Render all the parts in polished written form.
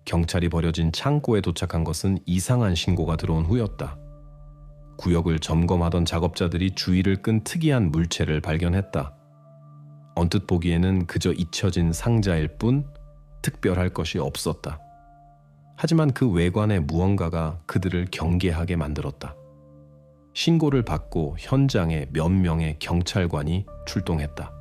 경찰이 버려진 창고에 도착한 것은 이상한 신고가 들어온 후였다. 구역을 점검하던 작업자들이 주의를 끈 특이한 물체를 발견했다. 언뜻 보기에는 그저 잊혀진 상자일 뿐 특별할 것이 없었다. 하지만 그 외관의 무언가가 그들을 경계하게 만들었다. 신고를 받고 현장에 몇 명의 경찰관이 출동했다.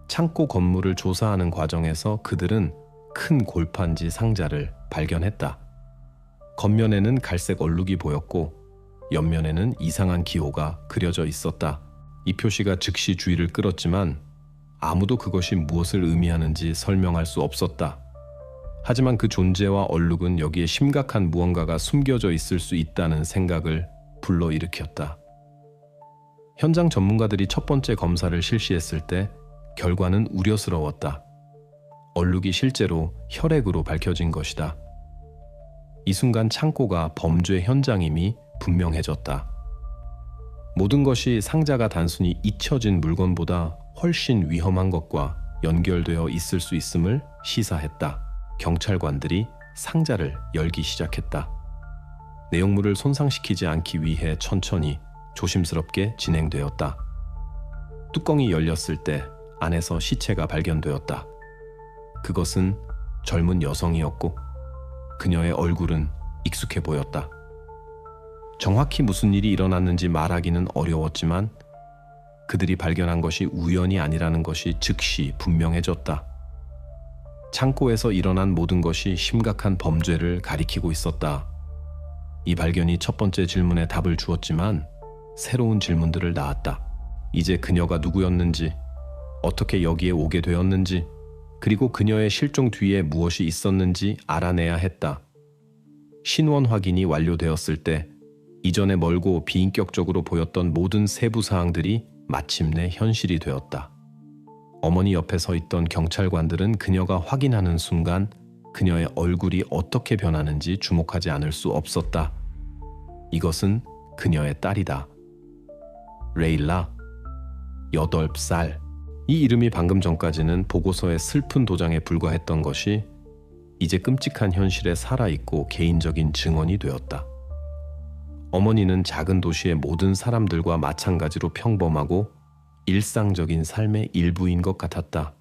창고 건물을 조사하는 과정에서 그들은 큰 골판지 상자를 발견했다. 겉면에는 갈색 얼룩이 보였고 옆면에는 이상한 기호가 그려져 있었다. 이 표시가 즉시 주의를 끌었지만 아무도 그것이 무엇을 의미하는지 설명할 수 없었다. 하지만 그 존재와 얼룩은 여기에 심각한 무언가가 숨겨져 있을 수 있다는 생각을 불러일으켰다. 현장 전문가들이 첫 번째 검사를 실시했을 때 결과는 우려스러웠다. 얼룩이 실제로 혈액으로 밝혀진 것이다. 이 순간 창고가 범죄 현장임이 분명해졌다. 모든 것이 상자가 단순히 잊혀진 물건보다 훨씬 위험한 것과 연결되어 있을 수 있음을 시사했다. 경찰관들이 상자를 열기 시작했다. 내용물을 손상시키지 않기 위해 천천히 조심스럽게 진행되었다. 뚜껑이 열렸을 때 안에서 시체가 발견되었다. 그것은 젊은 여성이었고 그녀의 얼굴은 익숙해 보였다. 정확히 무슨 일이 일어났는지 말하기는 어려웠지만 그들이 발견한 것이 우연이 아니라는 것이 즉시 분명해졌다. 창고에서 일어난 모든 것이 심각한 범죄를 가리키고 있었다. 이 발견이 첫 번째 질문에 답을 주었지만 새로운 질문들을 낳았다. 이제 그녀가 누구였는지, 어떻게 여기에 오게 되었는지, 그리고 그녀의 실종 뒤에 무엇이 있었는지 알아내야 했다. 신원 확인이 완료되었을 때 이전에 멀고 비인격적으로 보였던 모든 세부 사항들이 마침내 현실이 되었다. 어머니 옆에 서 있던 경찰관들은 그녀가 확인하는 순간 그녀의 얼굴이 어떻게 변하는지 주목하지 않을 수 없었다. 이것은 그녀의 딸이다. 레일라, 8살. 이 이름이 방금 전까지는 보고서의 슬픈 도장에 불과했던 것이 이제 끔찍한 현실에 살아있고 개인적인 증언이 되었다. 어머니는 작은 도시의 모든 사람들과 마찬가지로 평범하고 일상적인 삶의 일부인 것 같았다.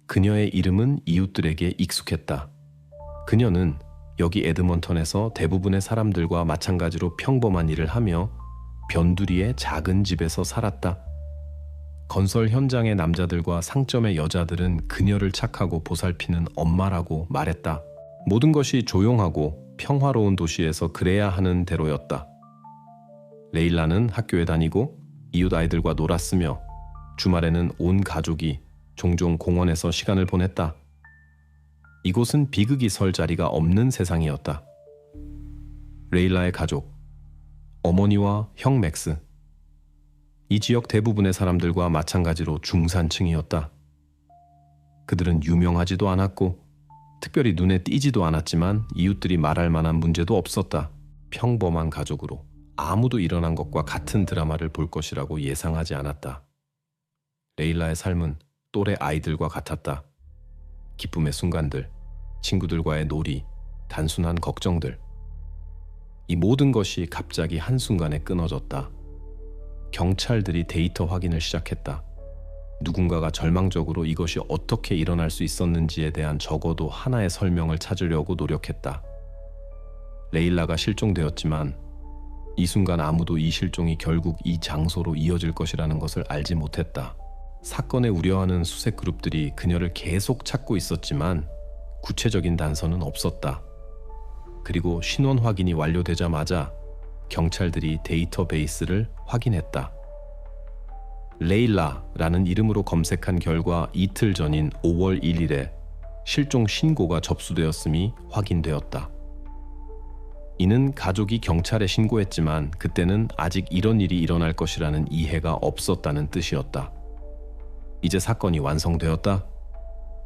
그녀의 이름은 이웃들에게 익숙했다. 그녀는 여기 에드먼턴에서 대부분의 사람들과 마찬가지로 평범한 일을 하며 변두리의 작은 집에서 살았다. 건설 현장의 남자들과 상점의 여자들은 그녀를 착하고 보살피는 엄마라고 말했다. 모든 것이 조용하고 평화로운 도시에서 그래야 하는 대로였다. 레일라는 학교에 다니고 이웃 아이들과 놀았으며 주말에는 온 가족이 종종 공원에서 시간을 보냈다. 이곳은 비극이 설 자리가 없는 세상이었다. 레일라의 가족, 어머니와 형 맥스. 이 지역 대부분의 사람들과 마찬가지로 중산층이었다. 그들은 유명하지도 않았고 특별히 눈에 띄지도 않았지만 이웃들이 말할 만한 문제도 없었다. 평범한 가족으로 아무도 일어난 것과 같은 드라마를 볼 것이라고 예상하지 않았다. 레일라의 삶은 또래 아이들과 같았다. 기쁨의 순간들, 친구들과의 놀이, 단순한 걱정들. 이 모든 것이 갑자기 한순간에 끊어졌다. 경찰들이 데이터 확인을 시작했다. 누군가가 절망적으로 이것이 어떻게 일어날 수 있었는지에 대한 적어도 하나의 설명을 찾으려고 노력했다. 레일라가 실종되었지만 이 순간 아무도 이 실종이 결국 이 장소로 이어질 것이라는 것을 알지 못했다. 사건에 우려하는 수색 그룹들이 그녀를 계속 찾고 있었지만 구체적인 단서는 없었다. 그리고 신원 확인이 완료되자마자 경찰들이 데이터베이스를 확인했다. 레일라라는 이름으로 검색한 결과 이틀 전인 5월 1일에 실종 신고가 접수되었음이 확인되었다. 이는 가족이 경찰에 신고했지만 그때는 아직 이런 일이 일어날 것이라는 이해가 없었다는 뜻이었다. 이제 사건이 완성되었다.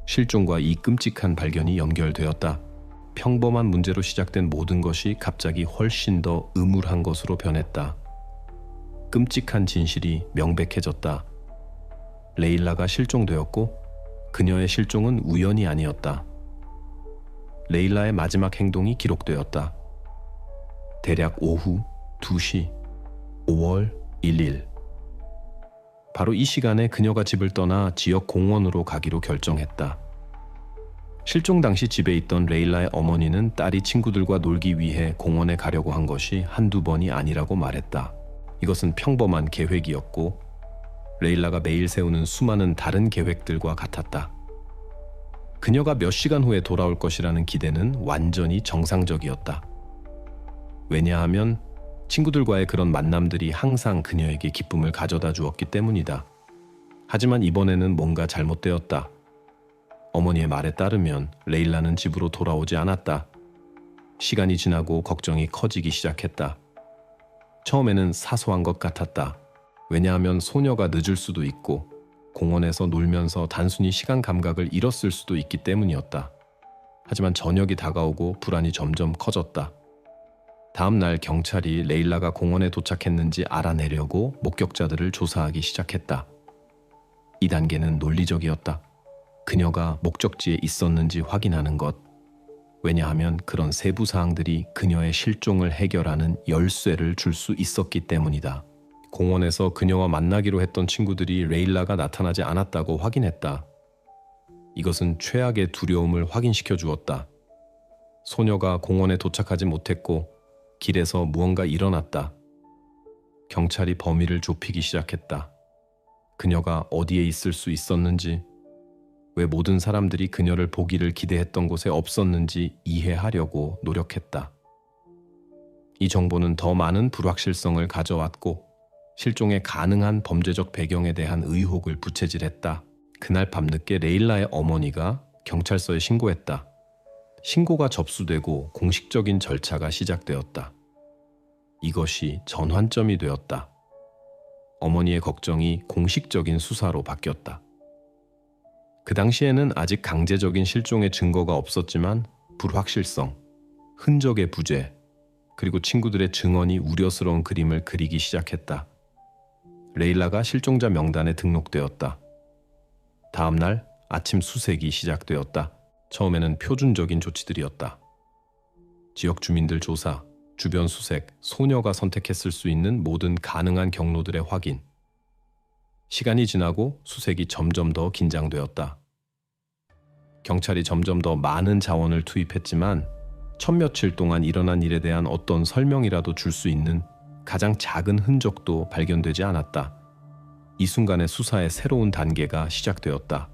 실종과 이 끔찍한 발견이 연결되었다. 평범한 문제로 시작된 모든 것이 갑자기 훨씬 더 음울한 것으로 변했다. 끔찍한 진실이 명백해졌다. 레일라가 실종되었고 그녀의 실종은 우연이 아니었다. 레일라의 마지막 행동이 기록되었다. 대략 오후 2시 5월 1일. 바로 이 시간에 그녀가 집을 떠나 지역 공원으로 가기로 결정했다. 실종 당시 집에 있던 레일라의 어머니는 딸이 친구들과 놀기 위해 공원에 가려고 한 것이 한두 번이 아니라고 말했다. 이것은 평범한 계획이었고 레일라가 매일 세우는 수많은 다른 계획들과 같았다. 그녀가 몇 시간 후에 돌아올 것이라는 기대는 완전히 정상적이었다. 왜냐하면 친구들과의 그런 만남들이 항상 그녀에게 기쁨을 가져다 주었기 때문이다. 하지만 이번에는 뭔가 잘못되었다. 어머니의 말에 따르면 레일라는 집으로 돌아오지 않았다. 시간이 지나고 걱정이 커지기 시작했다. 처음에는 사소한 것 같았다. 왜냐하면 소녀가 늦을 수도 있고 공원에서 놀면서 단순히 시간 감각을 잃었을 수도 있기 때문이었다. 하지만 저녁이 다가오고 불안이 점점 커졌다. 다음 날 경찰이 레일라가 공원에 도착했는지 알아내려고 목격자들을 조사하기 시작했다. 이 단계는 논리적이었다. 그녀가 목적지에 있었는지 확인하는 것. 왜냐하면 그런 세부 사항들이 그녀의 실종을 해결하는 열쇠를 줄 수 있었기 때문이다. 공원에서 그녀와 만나기로 했던 친구들이 레일라가 나타나지 않았다고 확인했다. 이것은 최악의 두려움을 확인시켜 주었다. 소녀가 공원에 도착하지 못했고 길에서 무언가 일어났다. 경찰이 범위를 좁히기 시작했다. 그녀가 어디에 있을 수 있었는지, 왜 모든 사람들이 그녀를 보기를 기대했던 곳에 없었는지 이해하려고 노력했다. 이 정보는 더 많은 불확실성을 가져왔고 실종의 가능한 범죄적 배경에 대한 의혹을 부채질했다. 그날 밤늦게 레일라의 어머니가 경찰서에 신고했다. 신고가 접수되고 공식적인 절차가 시작되었다. 이것이 전환점이 되었다. 어머니의 걱정이 공식적인 수사로 바뀌었다. 그 당시에는 아직 강제적인 실종의 증거가 없었지만 불확실성, 흔적의 부재, 그리고 친구들의 증언이 우려스러운 그림을 그리기 시작했다. 레일라가 실종자 명단에 등록되었다. 다음 날 아침 수색이 시작되었다. 처음에는 표준적인 조치들이었다. 지역 주민들 조사, 주변 수색, 소녀가 선택했을 수 있는 모든 가능한 경로들의 확인. 시간이 지나고 수색이 점점 더 긴장되었다. 경찰이 점점 더 많은 자원을 투입했지만 천며칠 동안 일어난 일에 대한 어떤 설명이라도 줄 수 있는 가장 작은 흔적도 발견되지 않았다. 이 순간에 수사의 새로운 단계가 시작되었다.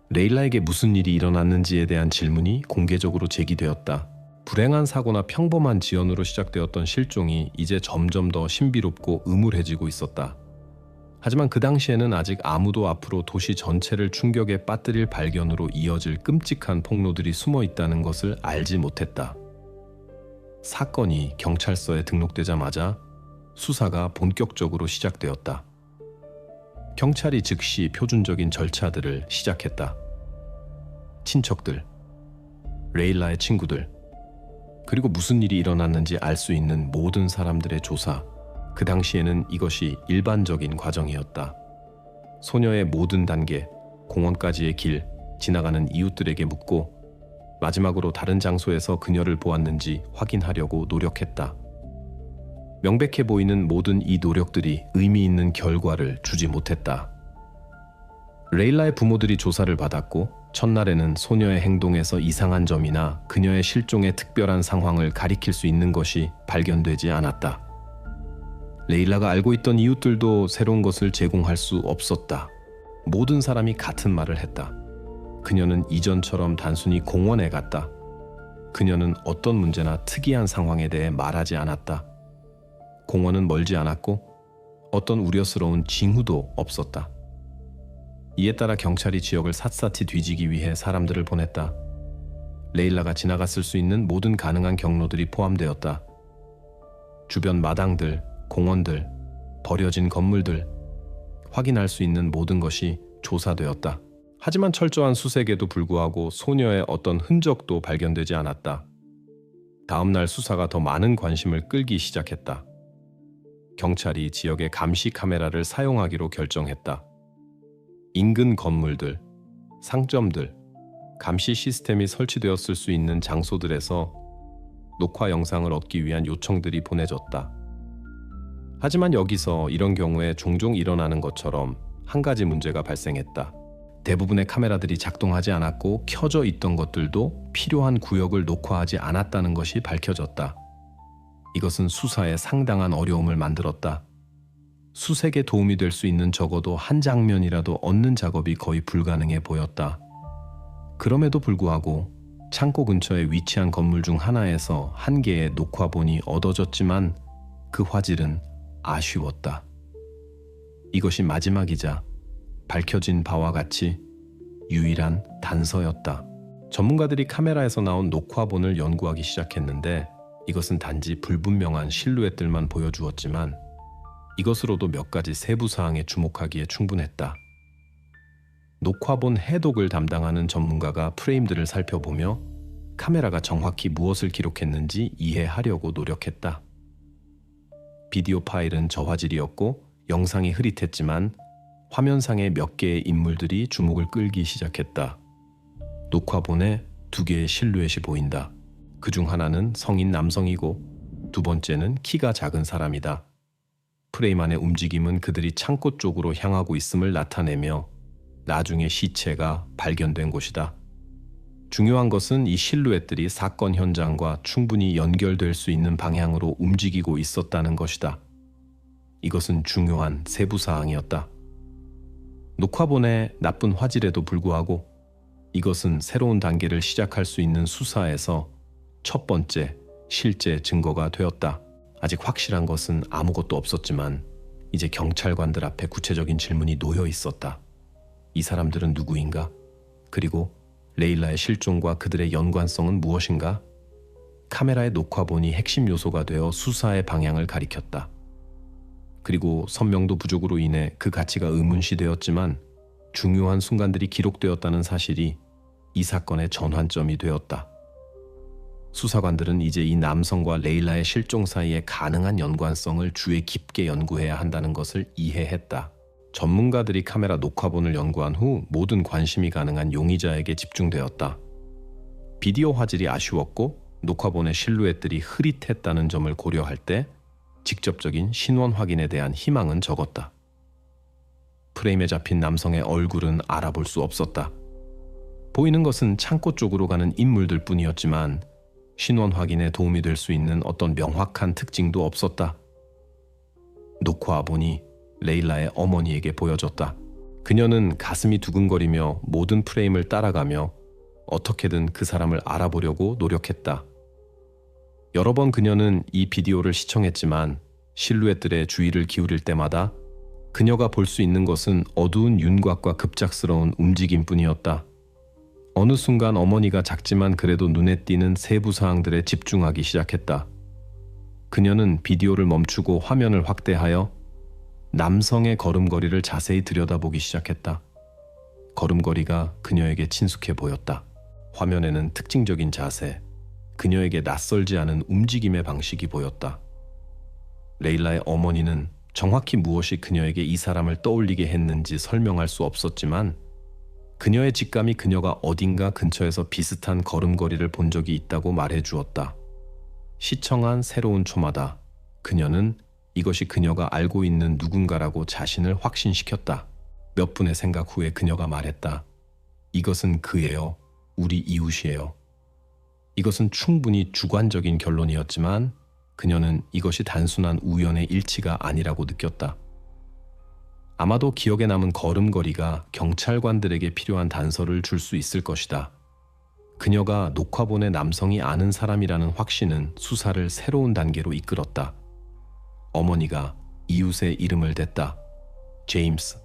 레일라에게 무슨 일이 일어났는지에 대한 질문이 공개적으로 제기되었다. 불행한 사고나 평범한 지연으로 시작되었던 실종이 이제 점점 더 신비롭고 음울해지고 있었다. 하지만 그 당시에는 아직 아무도 앞으로 도시 전체를 충격에 빠뜨릴 발견으로 이어질 끔찍한 폭로들이 숨어 있다는 것을 알지 못했다. 사건이 경찰서에 등록되자마자 수사가 본격적으로 시작되었다. 경찰이 즉시 표준적인 절차들을 시작했다. 친척들, 레일라의 친구들, 그리고 무슨 일이 일어났는지 알 수 있는 모든 사람들의 조사. 그 당시에는 이것이 일반적인 과정이었다. 소녀의 모든 단계, 공원까지의 길, 지나가는 이웃들에게 묻고 마지막으로 다른 장소에서 그녀를 보았는지 확인하려고 노력했다. 명백해 보이는 모든 이 노력들이 의미 있는 결과를 주지 못했다. 레일라의 부모들이 조사를 받았고 첫날에는 소녀의 행동에서 이상한 점이나 그녀의 실종의 특별한 상황을 가리킬 수 있는 것이 발견되지 않았다. 레일라가 알고 있던 이웃들도 새로운 것을 제공할 수 없었다. 모든 사람이 같은 말을 했다. 그녀는 이전처럼 단순히 공원에 갔다. 그녀는 어떤 문제나 특이한 상황에 대해 말하지 않았다. 공원은 멀지 않았고 어떤 우려스러운 징후도 없었다. 이에 따라 경찰이 지역을 샅샅이 뒤지기 위해 사람들을 보냈다. 레일라가 지나갔을 수 있는 모든 가능한 경로들이 포함되었다. 주변 마당들, 공원들, 버려진 건물들, 확인할 수 있는 모든 것이 조사되었다. 하지만 철저한 수색에도 불구하고 소녀의 어떤 흔적도 발견되지 않았다. 다음 날 수사가 더 많은 관심을 끌기 시작했다. 경찰이 지역의 감시 카메라를 사용하기로 결정했다. 인근 건물들, 상점들, 감시 시스템이 설치되었을 수 있는 장소들에서 녹화 영상을 얻기 위한 요청들이 보내졌다. 하지만 여기서 이런 경우에 종종 일어나는 것처럼 한 가지 문제가 발생했다. 대부분의 카메라들이 작동하지 않았고 켜져 있던 것들도 필요한 구역을 녹화하지 않았다는 것이 밝혀졌다. 이것은 수사에 상당한 어려움을 만들었다. 수색에 도움이 될 수 있는 적어도 한 장면이라도 얻는 작업이 거의 불가능해 보였다. 그럼에도 불구하고 창고 근처에 위치한 건물 중 하나에서 한 개의 녹화본이 얻어졌지만 그 화질은 아쉬웠다. 이것이 마지막이자 밝혀진 바와 같이 유일한 단서였다. 전문가들이 카메라에서 나온 녹화본을 연구하기 시작했는데 이것은 단지 불분명한 실루엣들만 보여주었지만 이것으로도 몇 가지 세부 사항에 주목하기에 충분했다. 녹화본 해독을 담당하는 전문가가 프레임들을 살펴보며 카메라가 정확히 무엇을 기록했는지 이해하려고 노력했다. 비디오 파일은 저화질이었고 영상이 흐릿했지만 화면상의 몇 개의 인물들이 주목을 끌기 시작했다. 녹화본에 두 개의 실루엣이 보인다. 그중 하나는 성인 남성이고 두 번째는 키가 작은 사람이다. 프레임 안의 움직임은 그들이 창고 쪽으로 향하고 있음을 나타내며 나중에 시체가 발견된 곳이다. 중요한 것은 이 실루엣들이 사건 현장과 충분히 연결될 수 있는 방향으로 움직이고 있었다는 것이다. 이것은 중요한 세부 사항이었다. 녹화본의 나쁜 화질에도 불구하고 이것은 새로운 단계를 시작할 수 있는 수사에서 첫 번째 실제 증거가 되었다. 아직 확실한 것은 아무것도 없었지만 이제 경찰관들 앞에 구체적인 질문이 놓여 있었다. 이 사람들은 누구인가? 그리고 레일라의 실종과 그들의 연관성은 무엇인가? 카메라의 녹화본이 핵심 요소가 되어 수사의 방향을 가리켰다. 그리고 선명도 부족으로 인해 그 가치가 의문시되었지만 중요한 순간들이 기록되었다는 사실이 이 사건의 전환점이 되었다. 수사관들은 이제 이 남성과 레일라의 실종 사이에 가능한 연관성을 주의 깊게 연구해야 한다는 것을 이해했다. 전문가들이 카메라 녹화본을 연구한 후 모든 관심이 가능한 용의자에게 집중되었다. 비디오 화질이 아쉬웠고 녹화본의 실루엣들이 흐릿했다는 점을 고려할 때 직접적인 신원 확인에 대한 희망은 적었다. 프레임에 잡힌 남성의 얼굴은 알아볼 수 없었다. 보이는 것은 창고 쪽으로 가는 인물들 뿐이었지만 신원 확인에 도움이 될 수 있는 어떤 명확한 특징도 없었다. 녹화본이 레일라의 어머니에게 보여졌다. 그녀는 가슴이 두근거리며 모든 프레임을 따라가며 어떻게든 그 사람을 알아보려고 노력했다. 여러 번 그녀는 이 비디오를 시청했지만 실루엣들의 주의를 기울일 때마다 그녀가 볼 수 있는 것은 어두운 윤곽과 급작스러운 움직임뿐이었다. 어느 순간 어머니가 작지만 그래도 눈에 띄는 세부 사항들에 집중하기 시작했다. 그녀는 비디오를 멈추고 화면을 확대하여 남성의 걸음걸이를 자세히 들여다보기 시작했다. 걸음걸이가 그녀에게 친숙해 보였다. 화면에는 특징적인 자세, 그녀에게 낯설지 않은 움직임의 방식이 보였다. 레일라의 어머니는 정확히 무엇이 그녀에게 이 사람을 떠올리게 했는지 설명할 수 없었지만 그녀의 직감이 그녀가 어딘가 근처에서 비슷한 걸음걸이를 본 적이 있다고 말해 주었다. 시청한 새로운 초마다 그녀는 이것이 그녀가 알고 있는 누군가라고 자신을 확신시켰다. 몇 분의 생각 후에 그녀가 말했다. 이것은 그예요. 우리 이웃이에요. 이것은 충분히 주관적인 결론이었지만 그녀는 이것이 단순한 우연의 일치가 아니라고 느꼈다. 아마도 기억에 남은 걸음걸이가 경찰관들에게 필요한 단서를 줄 수 있을 것이다. 그녀가 녹화본의 남성이 아는 사람이라는 확신은 수사를 새로운 단계로 이끌었다. 어머니가 이웃의 이름을 댔다. 제임스.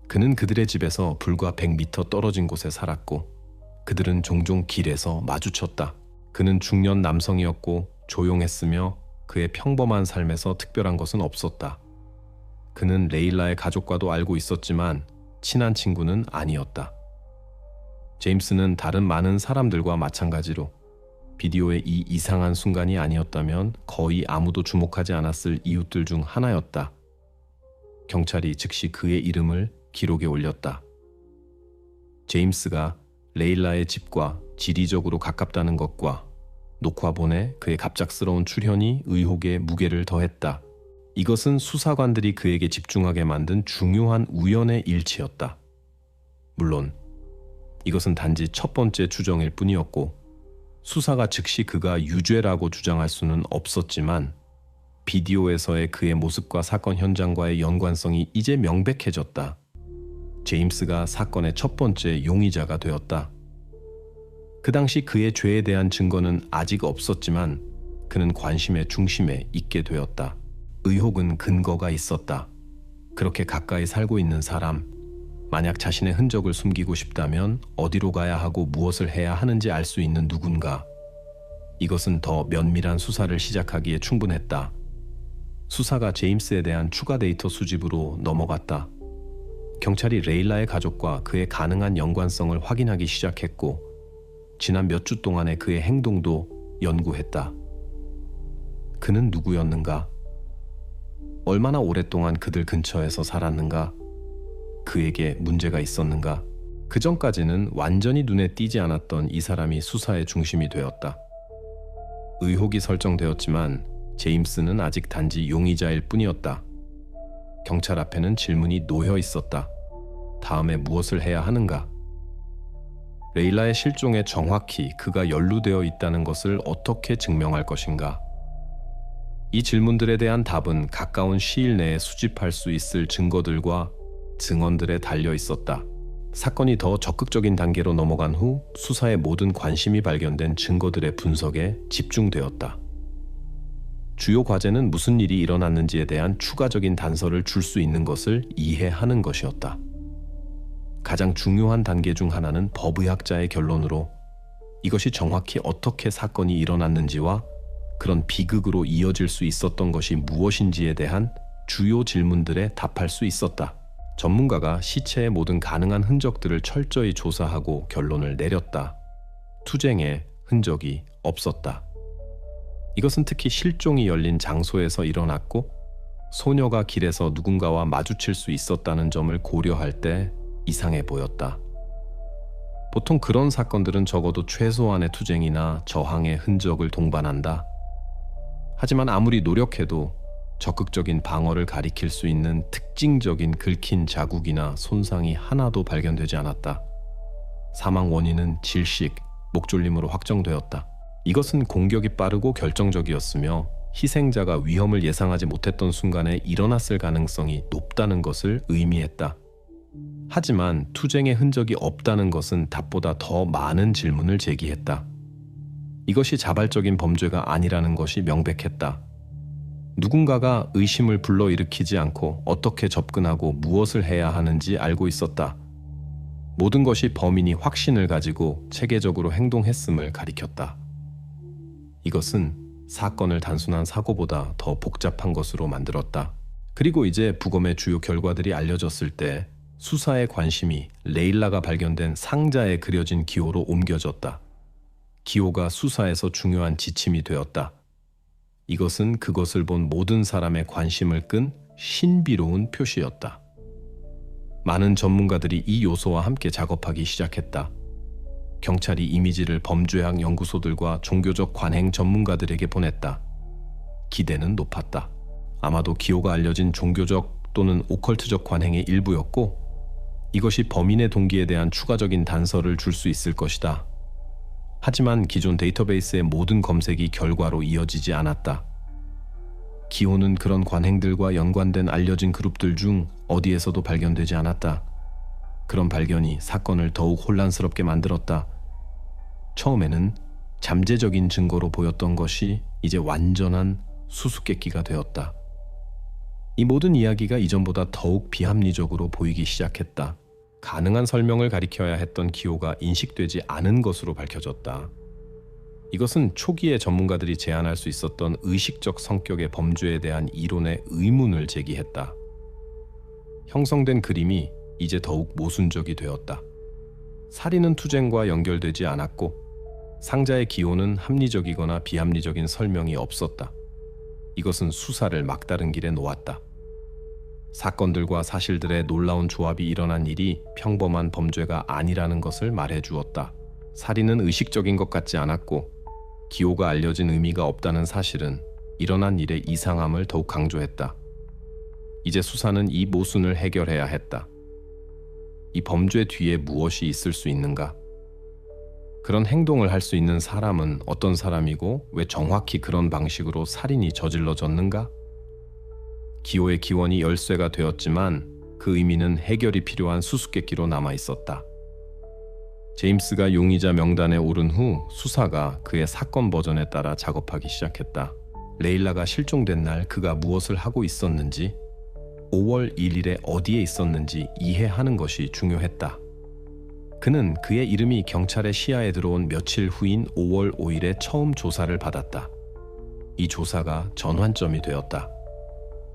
그는 그들의 집에서 불과 100m 떨어진 곳에 살았고 그들은 종종 길에서 마주쳤다. 그는 중년 남성이었고 조용했으며 그의 평범한 삶에서 특별한 것은 없었다. 그는 레일라의 가족과도 알고 있었지만 친한 친구는 아니었다. 제임스는 다른 많은 사람들과 마찬가지로 비디오의 이 이상한 순간이 아니었다면 거의 아무도 주목하지 않았을 이웃들 중 하나였다. 경찰이 즉시 그의 이름을 기록에 올렸다. 제임스가 레일라의 집과 지리적으로 가깝다는 것과 녹화본에 그의 갑작스러운 출현이 의혹에 무게를 더했다. 이것은 수사관들이 그에게 집중하게 만든 중요한 우연의 일치였다. 물론 이것은 단지 첫 번째 추정일 뿐이었고 수사가 즉시 그가 유죄라고 주장할 수는 없었지만 비디오에서의 그의 모습과 사건 현장과의 연관성이 이제 명백해졌다. 제임스가 사건의 첫 번째 용의자가 되었다. 그 당시 그의 죄에 대한 증거는 아직 없었지만 그는 관심의 중심에 있게 되었다. 의혹은 근거가 있었다. 그렇게 가까이 살고 있는 사람, 만약 자신의 흔적을 숨기고 싶다면 어디로 가야 하고 무엇을 해야 하는지 알 수 있는 누군가. 이것은 더 면밀한 수사를 시작하기에 충분했다. 수사가 제임스에 대한 추가 데이터 수집으로 넘어갔다. 경찰이 레일라의 가족과 그의 가능한 연관성을 확인하기 시작했고 지난 몇 주 동안의 그의 행동도 연구했다. 그는 누구였는가? 얼마나 오랫동안 그들 근처에서 살았는가? 그에게 문제가 있었는가? 그 전까지는 완전히 눈에 띄지 않았던 이 사람이 수사의 중심이 되었다. 의혹이 설정되었지만 제임스는 아직 단지 용의자일 뿐이었다. 경찰 앞에는 질문이 놓여 있었다. 다음에 무엇을 해야 하는가? 레일라의 실종에 정확히 그가 연루되어 있다는 것을 어떻게 증명할 것인가? 이 질문들에 대한 답은 가까운 시일 내에 수집할 수 있을 증거들과 증언들에 달려 있었다. 사건이 더 적극적인 단계로 넘어간 후 수사의 모든 관심이 발견된 증거들의 분석에 집중되었다. 주요 과제는 무슨 일이 일어났는지에 대한 추가적인 단서를 줄 수 있는 것을 이해하는 것이었다. 가장 중요한 단계 중 하나는 법의학자의 결론으로 이것이 정확히 어떻게 사건이 일어났는지와 그런 비극으로 이어질 수 있었던 것이 무엇인지에 대한 주요 질문들에 답할 수 있었다. 전문가가 시체의 모든 가능한 흔적들을 철저히 조사하고 결론을 내렸다. 투쟁의 흔적이 없었다. 이것은 특히 실종이 열린 장소에서 일어났고 소녀가 길에서 누군가와 마주칠 수 있었다는 점을 고려할 때 이상해 보였다. 보통 그런 사건들은 적어도 최소한의 투쟁이나 저항의 흔적을 동반한다. 하지만 아무리 노력해도 적극적인 방어를 가리킬 수 있는 특징적인 긁힌 자국이나 손상이 하나도 발견되지 않았다. 사망 원인은 질식, 목졸림으로 확정되었다. 이것은 공격이 빠르고 결정적이었으며 희생자가 위험을 예상하지 못했던 순간에 일어났을 가능성이 높다는 것을 의미했다. 하지만 투쟁의 흔적이 없다는 것은 답보다 더 많은 질문을 제기했다. 이것이 자발적인 범죄가 아니라는 것이 명백했다. 누군가가 의심을 불러일으키지 않고 어떻게 접근하고 무엇을 해야 하는지 알고 있었다. 모든 것이 범인이 확신을 가지고 체계적으로 행동했음을 가리켰다. 이것은 사건을 단순한 사고보다 더 복잡한 것으로 만들었다. 그리고 이제 부검의 주요 결과들이 알려졌을 때 수사의 관심이 레일라가 발견된 상자에 그려진 기호로 옮겨졌다. 기호가 수사에서 중요한 지침이 되었다. 이것은 그것을 본 모든 사람의 관심을 끈 신비로운 표시였다. 많은 전문가들이 이 요소와 함께 작업하기 시작했다. 경찰이 이미지를 범죄학 연구소들과 종교적 관행 전문가들에게 보냈다. 기대는 높았다. 아마도 기호가 알려진 종교적 또는 오컬트적 관행의 일부였고 이것이 범인의 동기에 대한 추가적인 단서를 줄 수 있을 것이다. 하지만 기존 데이터베이스의 모든 검색이 결과로 이어지지 않았다. 기호는 그런 관행들과 연관된 알려진 그룹들 중 어디에서도 발견되지 않았다. 그런 발견이 사건을 더욱 혼란스럽게 만들었다. 처음에는 잠재적인 증거로 보였던 것이 이제 완전한 수수께끼가 되었다. 이 모든 이야기가 이전보다 더욱 비합리적으로 보이기 시작했다. 가능한 설명을 가리켜야 했던 기호가 인식되지 않은 것으로 밝혀졌다. 이것은 초기에 전문가들이 제안할 수 있었던 의식적 성격의 범죄에 대한 이론의 의문을 제기했다. 형성된 그림이 이제 더욱 모순적이 되었다. 살인은 투쟁과 연결되지 않았고 상자의 기호는 합리적이거나 비합리적인 설명이 없었다. 이것은 수사를 막다른 길에 놓았다. 사건들과 사실들의 놀라운 조합이 일어난 일이 평범한 범죄가 아니라는 것을 말해 주었다. 살인은 의식적인 것 같지 않았고 기호가 알려진 의미가 없다는 사실은 일어난 일의 이상함을 더욱 강조했다. 이제 수사는 이 모순을 해결해야 했다. 이 범죄 뒤에 무엇이 있을 수 있는가? 그런 행동을 할 수 있는 사람은 어떤 사람이고 왜 정확히 그런 방식으로 살인이 저질러졌는가? 기호의 기원이 열쇠가 되었지만 그 의미는 해결이 필요한 수수께끼로 남아 있었다. 제임스가 용의자 명단에 오른 후 수사가 그의 사건 버전에 따라 작업하기 시작했다. 레일라가 실종된 날 그가 무엇을 하고 있었는지, 5월 1일에 어디에 있었는지 이해하는 것이 중요했다. 그는 그의 이름이 경찰의 시야에 들어온 며칠 후인 5월 5일에 처음 조사를 받았다. 이 조사가 전환점이 되었다.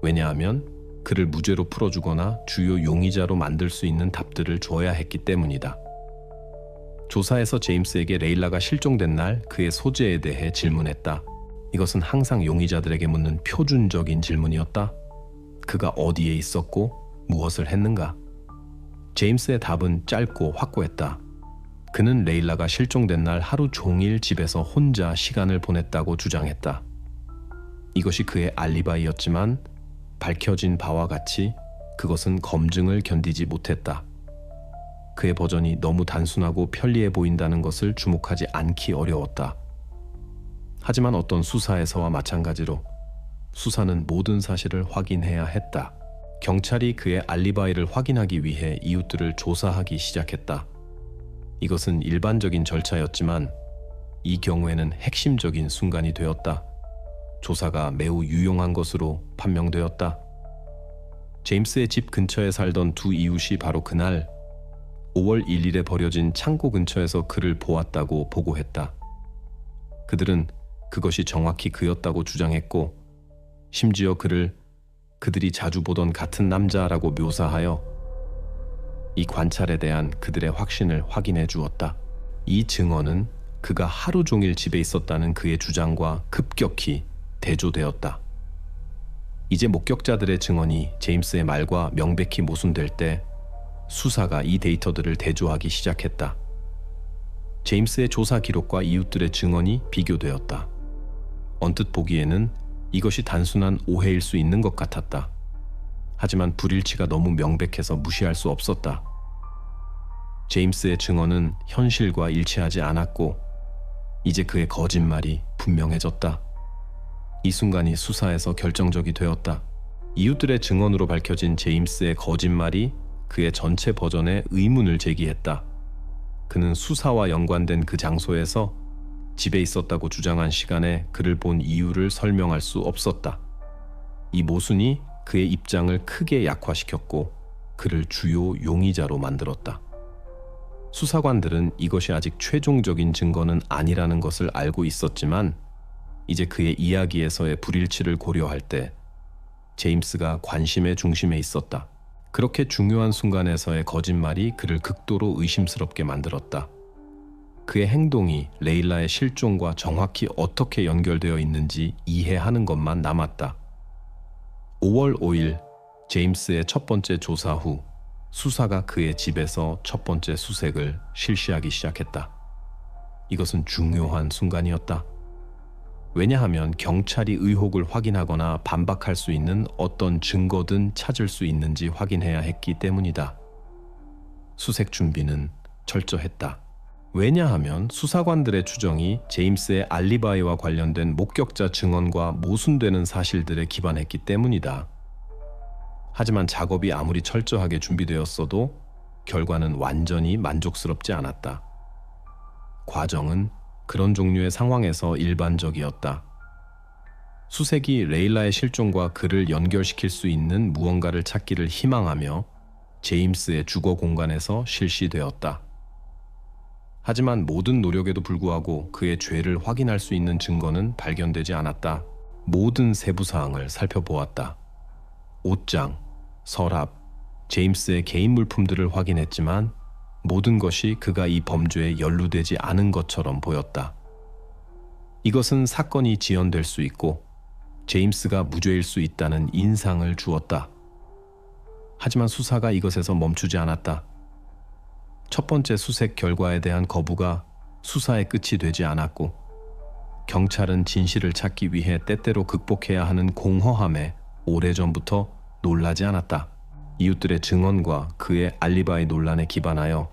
왜냐하면 그를 무죄로 풀어주거나 주요 용의자로 만들 수 있는 답들을 줘야 했기 때문이다. 조사에서 제임스에게 레일라가 실종된 날 그의 소재에 대해 질문했다. 이것은 항상 용의자들에게 묻는 표준적인 질문이었다. 그가 어디에 있었고 무엇을 했는가? 제임스의 답은 짧고 확고했다. 그는 레일라가 실종된 날 하루 종일 집에서 혼자 시간을 보냈다고 주장했다. 이것이 그의 알리바이였지만 밝혀진 바와 같이 그것은 검증을 견디지 못했다. 그의 버전이 너무 단순하고 편리해 보인다는 것을 주목하지 않기 어려웠다. 하지만 어떤 수사에서와 마찬가지로 수사는 모든 사실을 확인해야 했다. 경찰이 그의 알리바이를 확인하기 위해 이웃들을 조사하기 시작했다. 이것은 일반적인 절차였지만 이 경우에는 핵심적인 순간이 되었다. 조사가 매우 유용한 것으로 판명되었다. 제임스의 집 근처에 살던 두 이웃이 바로 그날 5월 1일에 버려진 창고 근처에서 그를 보았다고 보고했다. 그들은 그것이 정확히 그였다고 주장했고 심지어 그를 그들이 자주 보던 같은 남자라고 묘사하여 이 관찰에 대한 그들의 확신을 확인해 주었다. 이 증언은 그가 하루 종일 집에 있었다는 그의 주장과 급격히 대조되었다. 이제 목격자들의 증언이 제임스의 말과 명백히 모순될 때 수사가 이 데이터들을 대조하기 시작했다. 제임스의 조사 기록과 이웃들의 증언이 비교되었다. 언뜻 보기에는 이것이 단순한 오해일 수 있는 것 같았다. 하지만 불일치가 너무 명백해서 무시할 수 없었다. 제임스의 증언은 현실과 일치하지 않았고 이제 그의 거짓말이 분명해졌다. 이 순간이 수사에서 결정적이 되었다. 이웃들의 증언으로 밝혀진 제임스의 거짓말이 그의 전체 버전에 의문을 제기했다. 그는 수사와 연관된 그 장소에서 집에 있었다고 주장한 시간에 그를 본 이유를 설명할 수 없었다. 이 모순이 그의 입장을 크게 약화시켰고 그를 주요 용의자로 만들었다. 수사관들은 이것이 아직 최종적인 증거는 아니라는 것을 알고 있었지만 이제 그의 이야기에서의 불일치를 고려할 때 제임스가 관심의 중심에 있었다. 그렇게 중요한 순간에서의 거짓말이 그를 극도로 의심스럽게 만들었다. 그의 행동이 레일라의 실종과 정확히 어떻게 연결되어 있는지 이해하는 것만 남았다. 5월 5일 제임스의 첫 번째 조사 후 수사가 그의 집에서 첫 번째 수색을 실시하기 시작했다. 이것은 중요한 순간이었다. 왜냐하면 경찰이 의혹을 확인하거나 반박할 수 있는 어떤 증거든 찾을 수 있는지 확인해야 했기 때문이다. 수색 준비는 철저했다. 왜냐하면 수사관들의 추정이 제임스의 알리바이와 관련된 목격자 증언과 모순되는 사실들에 기반했기 때문이다. 하지만 작업이 아무리 철저하게 준비되었어도 결과는 완전히 만족스럽지 않았다. 과정은 그런 종류의 상황에서 일반적이었다. 수색이 레일라의 실종과 그를 연결시킬 수 있는 무언가를 찾기를 희망하며 제임스의 주거 공간에서 실시되었다. 하지만 모든 노력에도 불구하고 그의 죄를 확인할 수 있는 증거는 발견되지 않았다. 모든 세부 사항을 살펴보았다. 옷장, 서랍, 제임스의 개인 물품들을 확인했지만 모든 것이 그가 이 범죄에 연루되지 않은 것처럼 보였다. 이것은 사건이 지연될 수 있고 제임스가 무죄일 수 있다는 인상을 주었다. 하지만 수사가 이것에서 멈추지 않았다. 첫 번째 수색 결과에 대한 거부가 수사의 끝이 되지 않았고, 경찰은 진실을 찾기 위해 때때로 극복해야 하는 공허함에 오래전부터 놀라지 않았다. 이웃들의 증언과 그의 알리바이 논란에 기반하여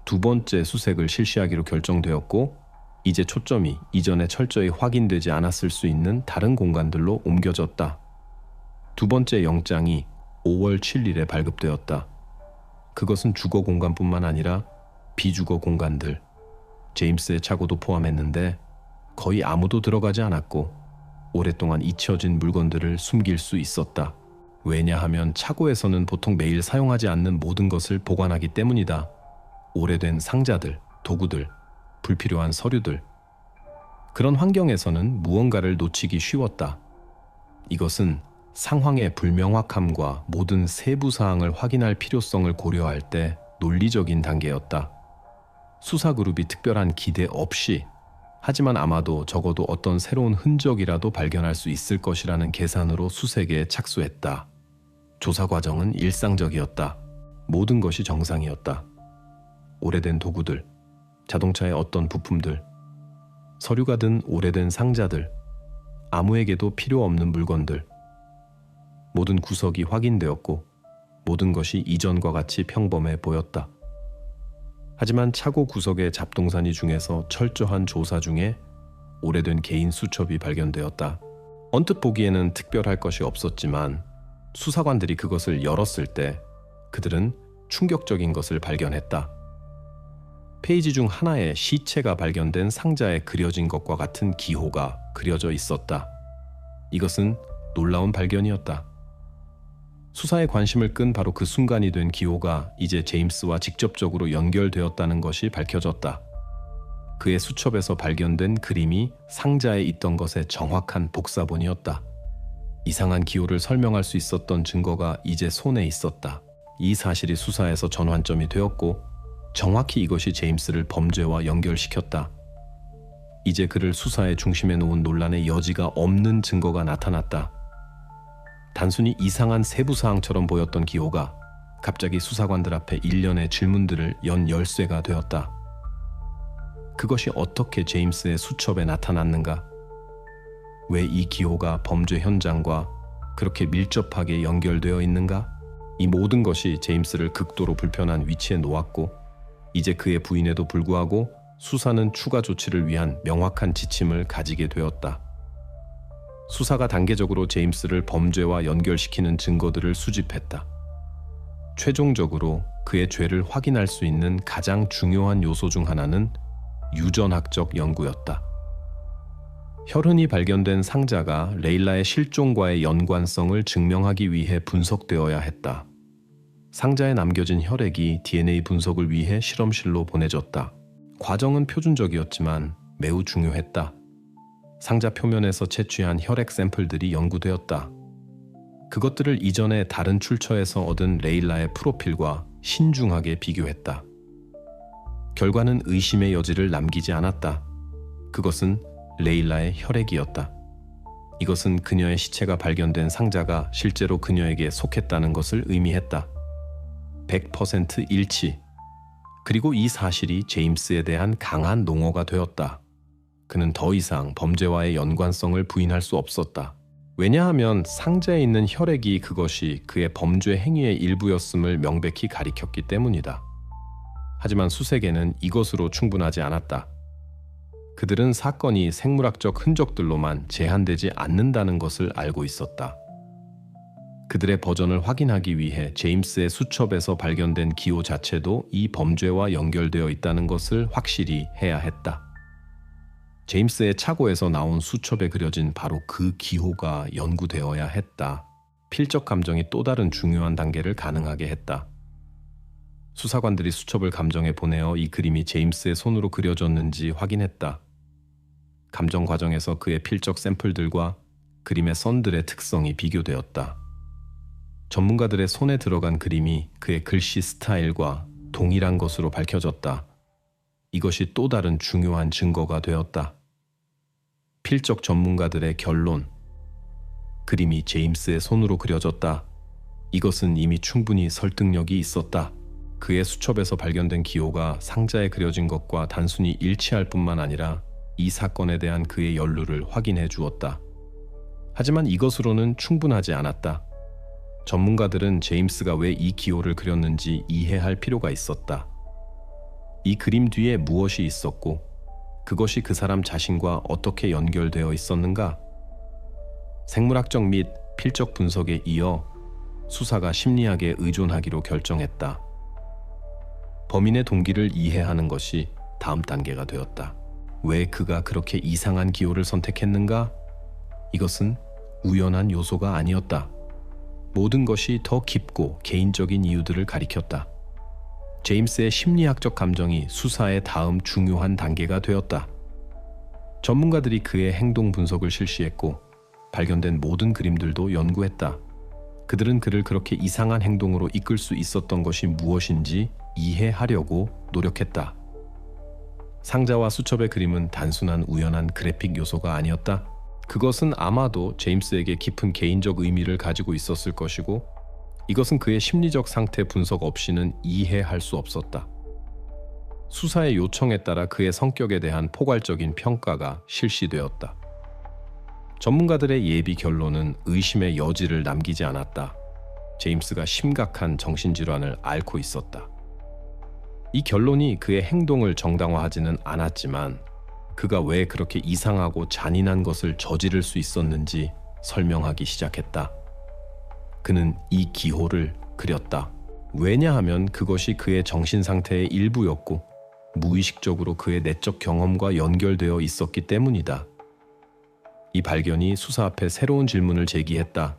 두 번째 수색을 실시하기로 결정되었고, 이제 초점이 이전에 철저히 확인되지 않았을 수 있는 다른 공간들로 옮겨졌다. 두 번째 영장이 5월 7일에 발급되었다. 그것은 주거 공간뿐만 아니라 비주거 공간들, 제임스의 차고도 포함했는데 거의 아무도 들어가지 않았고 오랫동안 잊혀진 물건들을 숨길 수 있었다. 왜냐하면 차고에서는 보통 매일 사용하지 않는 모든 것을 보관하기 때문이다. 오래된 상자들, 도구들, 불필요한 서류들. 그런 환경에서는 무언가를 놓치기 쉬웠다. 이것은 상황의 불명확함과 모든 세부 사항을 확인할 필요성을 고려할 때 논리적인 단계였다. 수사그룹이 특별한 기대 없이, 하지만 아마도 적어도 어떤 새로운 흔적이라도 발견할 수 있을 것이라는 계산으로 수색에 착수했다. 조사 과정은 일상적이었다. 모든 것이 정상이었다. 오래된 도구들, 자동차의 어떤 부품들, 서류가 든 오래된 상자들, 아무에게도 필요 없는 물건들. 모든 구석이 확인되었고 모든 것이 이전과 같이 평범해 보였다. 하지만 차고 구석의 잡동사니 중에서 철저한 조사 중에 오래된 개인 수첩이 발견되었다. 언뜻 보기에는 특별할 것이 없었지만 수사관들이 그것을 열었을 때 그들은 충격적인 것을 발견했다. 페이지 중 하나에 시체가 발견된 상자에 그려진 것과 같은 기호가 그려져 있었다. 이것은 놀라운 발견이었다. 수사에 관심을 끈 바로 그 순간이 된 기호가 이제 제임스와 직접적으로 연결되었다는 것이 밝혀졌다. 그의 수첩에서 발견된 그림이 상자에 있던 것의 정확한 복사본이었다. 이상한 기호를 설명할 수 있었던 증거가 이제 손에 있었다. 이 사실이 수사에서 전환점이 되었고 정확히 이것이 제임스를 범죄와 연결시켰다. 이제 그를 수사의 중심에 놓은 논란의 여지가 없는 증거가 나타났다. 단순히 이상한 세부사항처럼 보였던 기호가 갑자기 수사관들 앞에 일련의 질문들을 연 열쇠가 되었다. 그것이 어떻게 제임스의 수첩에 나타났는가? 왜 이 기호가 범죄 현장과 그렇게 밀접하게 연결되어 있는가? 이 모든 것이 제임스를 극도로 불편한 위치에 놓았고 이제 그의 부인에도 불구하고 수사는 추가 조치를 위한 명확한 지침을 가지게 되었다. 수사가 단계적으로 제임스를 범죄와 연결시키는 증거들을 수집했다. 최종적으로 그의 죄를 확인할 수 있는 가장 중요한 요소 중 하나는 유전학적 연구였다. 혈흔이 발견된 상자가 레일라의 실종과의 연관성을 증명하기 위해 분석되어야 했다. 상자에 남겨진 혈액이 DNA 분석을 위해 실험실로 보내졌다. 과정은 표준적이었지만 매우 중요했다. 상자 표면에서 채취한 혈액 샘플들이 연구되었다. 그것들을 이전에 다른 출처에서 얻은 레일라의 프로필과 신중하게 비교했다. 결과는 의심의 여지를 남기지 않았다. 그것은 레일라의 혈액이었다. 이것은 그녀의 시체가 발견된 상자가 실제로 그녀에게 속했다는 것을 의미했다. 100% 일치. 그리고 이 사실이 제임스에 대한 강한 농어가 되었다. 그는 더 이상 범죄와의 연관성을 부인할 수 없었다. 왜냐하면 상자에 있는 혈액이 그것이 그의 범죄 행위의 일부였음을 명백히 가리켰기 때문이다. 하지만 수색에는 이것으로 충분하지 않았다. 그들은 사건이 생물학적 흔적들로만 제한되지 않는다는 것을 알고 있었다. 그들의 버전을 확인하기 위해 제임스의 수첩에서 발견된 기호 자체도 이 범죄와 연결되어 있다는 것을 확실히 해야 했다. 제임스의 차고에서 나온 수첩에 그려진 바로 그 기호가 연구되어야 했다. 필적 감정이 또 다른 중요한 단계를 가능하게 했다. 수사관들이 수첩을 감정에 보내어 이 그림이 제임스의 손으로 그려졌는지 확인했다. 감정 과정에서 그의 필적 샘플들과 그림의 선들의 특성이 비교되었다. 전문가들의 손에 들어간 그림이 그의 글씨 스타일과 동일한 것으로 밝혀졌다. 이것이 또 다른 중요한 증거가 되었다. 필적 전문가들의 결론. 그림이 제임스의 손으로 그려졌다. 이것은 이미 충분히 설득력이 있었다. 그의 수첩에서 발견된 기호가 상자에 그려진 것과 단순히 일치할 뿐만 아니라 이 사건에 대한 그의 연루를 확인해 주었다. 하지만 이것으로는 충분하지 않았다. 전문가들은 제임스가 왜 이 기호를 그렸는지 이해할 필요가 있었다. 이 그림 뒤에 무엇이 있었고 그것이 그 사람 자신과 어떻게 연결되어 있었는가? 생물학적 및 필적 분석에 이어 수사가 심리학에 의존하기로 결정했다. 범인의 동기를 이해하는 것이 다음 단계가 되었다. 왜 그가 그렇게 이상한 기호를 선택했는가? 이것은 우연한 요소가 아니었다. 모든 것이 더 깊고 개인적인 이유들을 가리켰다. 제임스의 심리학적 감정이 수사의 다음 중요한 단계가 되었다. 전문가들이 그의 행동 분석을 실시했고 발견된 모든 그림들도 연구했다. 그들은 그를 그렇게 이상한 행동으로 이끌 수 있었던 것이 무엇인지 이해하려고 노력했다. 상자와 수첩의 그림은 단순한 우연한 그래픽 요소가 아니었다. 그것은 아마도 제임스에게 깊은 개인적 의미를 가지고 있었을 것이고 이것은 그의 심리적 상태 분석 없이는 이해할 수 없었다. 수사의 요청에 따라 그의 성격에 대한 포괄적인 평가가 실시되었다. 전문가들의 예비 결론은 의심의 여지를 남기지 않았다. 제임스가 심각한 정신질환을 앓고 있었다. 이 결론이 그의 행동을 정당화하지는 않았지만 그가 왜 그렇게 이상하고 잔인한 것을 저지를 수 있었는지 설명하기 시작했다. 그는 이 기호를 그렸다. 왜냐하면 그것이 그의 정신 상태의 일부였고 무의식적으로 그의 내적 경험과 연결되어 있었기 때문이다. 이 발견이 수사 앞에 새로운 질문을 제기했다.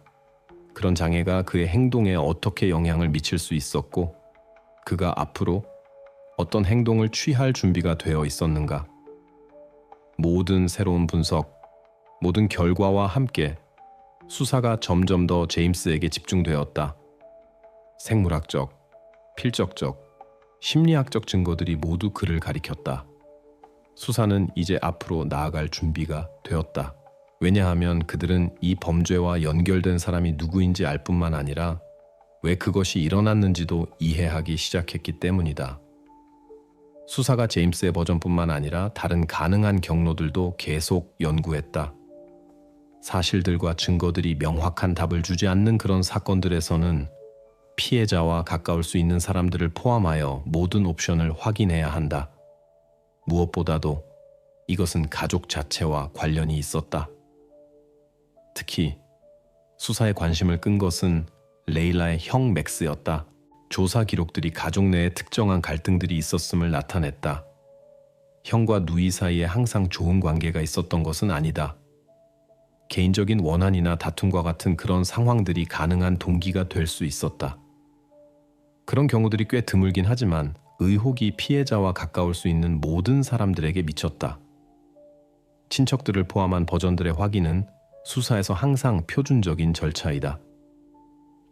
그런 장애가 그의 행동에 어떻게 영향을 미칠 수 있었고 그가 앞으로 어떤 행동을 취할 준비가 되어 있었는가? 모든 새로운 분석, 모든 결과와 함께 수사가 점점 더 제임스에게 집중되었다. 생물학적, 필적적, 심리학적 증거들이 모두 그를 가리켰다. 수사는 이제 앞으로 나아갈 준비가 되었다. 왜냐하면 그들은 이 범죄와 연결된 사람이 누구인지 알 뿐만 아니라 왜 그것이 일어났는지도 이해하기 시작했기 때문이다. 수사가 제임스의 버전뿐만 아니라 다른 가능한 경로들도 계속 연구했다. 사실들과 증거들이 명확한 답을 주지 않는 그런 사건들에서는 피해자와 가까울 수 있는 사람들을 포함하여 모든 옵션을 확인해야 한다. 무엇보다도 이것은 가족 자체와 관련이 있었다. 특히 수사에 관심을 끈 것은 레일라의 형 맥스였다. 조사 기록들이 가족 내에 특정한 갈등들이 있었음을 나타냈다. 형과 누이 사이에 항상 좋은 관계가 있었던 것은 아니다. 개인적인 원한이나 다툼과 같은 그런 상황들이 가능한 동기가 될 수 있었다. 그런 경우들이 꽤 드물긴 하지만 의혹이 피해자와 가까울 수 있는 모든 사람들에게 미쳤다. 친척들을 포함한 버전들의 확인은 수사에서 항상 표준적인 절차이다.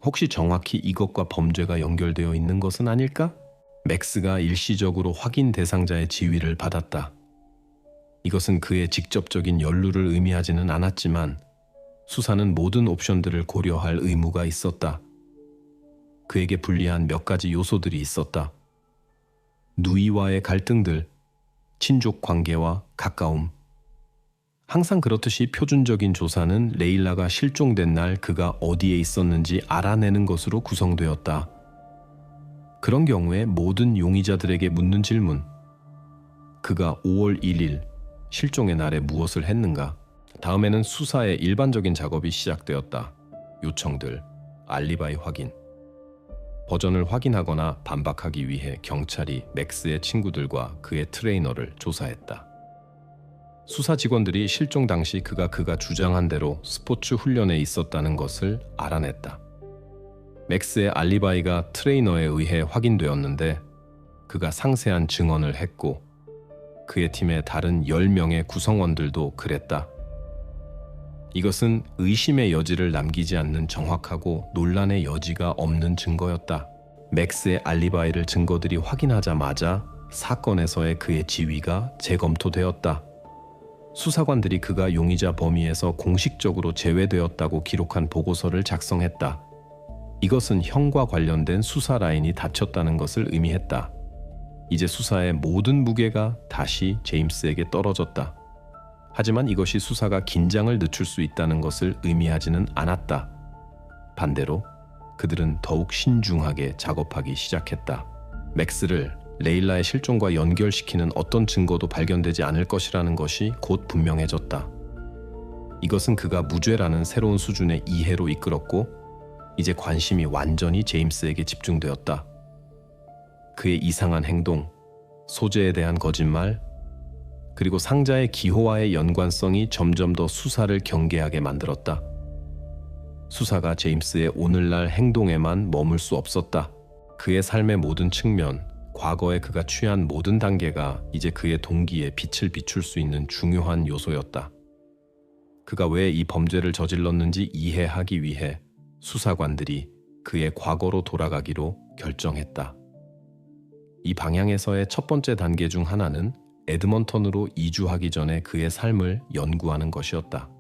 혹시 정확히 이것과 범죄가 연결되어 있는 것은 아닐까? 맥스가 일시적으로 확인 대상자의 지위를 받았다. 이것은 그의 직접적인 연루를 의미하지는 않았지만 수사는 모든 옵션들을 고려할 의무가 있었다. 그에게 불리한 몇 가지 요소들이 있었다. 누이와의 갈등들, 친족 관계와 가까움. 항상 그렇듯이 표준적인 조사는 레일라가 실종된 날 그가 어디에 있었는지 알아내는 것으로 구성되었다. 그런 경우에 모든 용의자들에게 묻는 질문. 그가 5월 1일 실종의 날에 무엇을 했는가? 다음에는 수사의 일반적인 작업이 시작되었다. 요청들, 알리바이 확인. 버전을 확인하거나 반박하기 위해 경찰이 맥스의 친구들과 그의 트레이너를 조사했다. 수사 직원들이 실종 당시 그가 주장한 대로 스포츠 훈련에 있었다는 것을 알아냈다. 맥스의 알리바이가 트레이너에 의해 확인되었는데 그가 상세한 증언을 했고 그의 팀의 다른 10명의 구성원들도 그랬다. 이것은 의심의 여지를 남기지 않는 정확하고 논란의 여지가 없는 증거였다. 맥스의 알리바이를 증거들이 확인하자마자 사건에서의 그의 지위가 재검토되었다. 수사관들이 그가 용의자 범위에서 공식적으로 제외되었다고 기록한 보고서를 작성했다. 이것은 형과 관련된 수사 라인이 닫혔다는 것을 의미했다. 이제 수사의 모든 무게가 다시 제임스에게 떨어졌다. 하지만 이것이 수사가 긴장을 늦출 수 있다는 것을 의미하지는 않았다. 반대로 그들은 더욱 신중하게 작업하기 시작했다. 맥스를 레일라의 실종과 연결시키는 어떤 증거도 발견되지 않을 것이라는 것이 곧 분명해졌다. 이것은 그가 무죄라는 새로운 수준의 이해로 이끌었고, 이제 관심이 완전히 제임스에게 집중되었다. 그의 이상한 행동, 소재에 대한 거짓말, 그리고 상자의 기호와의 연관성이 점점 더 수사를 경계하게 만들었다. 수사가 제임스의 오늘날 행동에만 머물 수 없었다. 그의 삶의 모든 측면, 과거에 그가 취한 모든 단계가 이제 그의 동기에 빛을 비출 수 있는 중요한 요소였다. 그가 왜 이 범죄를 저질렀는지 이해하기 위해 수사관들이 그의 과거로 돌아가기로 결정했다. 이 방향에서의 첫 번째 단계 중 하나는 에드먼턴으로 이주하기 전에 그의 삶을 연구하는 것이었다.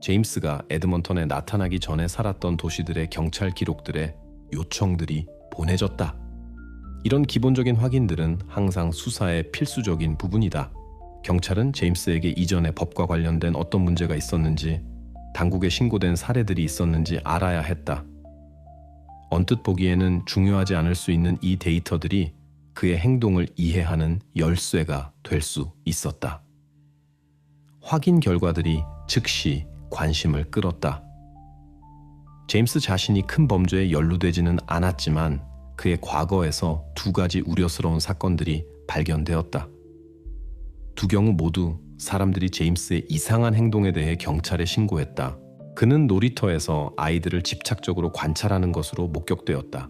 제임스가 에드먼턴에 나타나기 전에 살았던 도시들의 경찰 기록들에 요청들이 보내졌다. 이런 기본적인 확인들은 항상 수사의 필수적인 부분이다. 경찰은 제임스에게 이전에 법과 관련된 어떤 문제가 있었는지, 당국에 신고된 사례들이 있었는지 알아야 했다. 언뜻 보기에는 중요하지 않을 수 있는 이 데이터들이 그의 행동을 이해하는 열쇠가 될 수 있었다. 확인 결과들이 즉시 관심을 끌었다. 제임스 자신이 큰 범죄에 연루되지는 않았지만 그의 과거에서 두 가지 우려스러운 사건들이 발견되었다. 두 경우 모두 사람들이 제임스의 이상한 행동에 대해 경찰에 신고했다. 그는 놀이터에서 아이들을 집착적으로 관찰하는 것으로 목격되었다.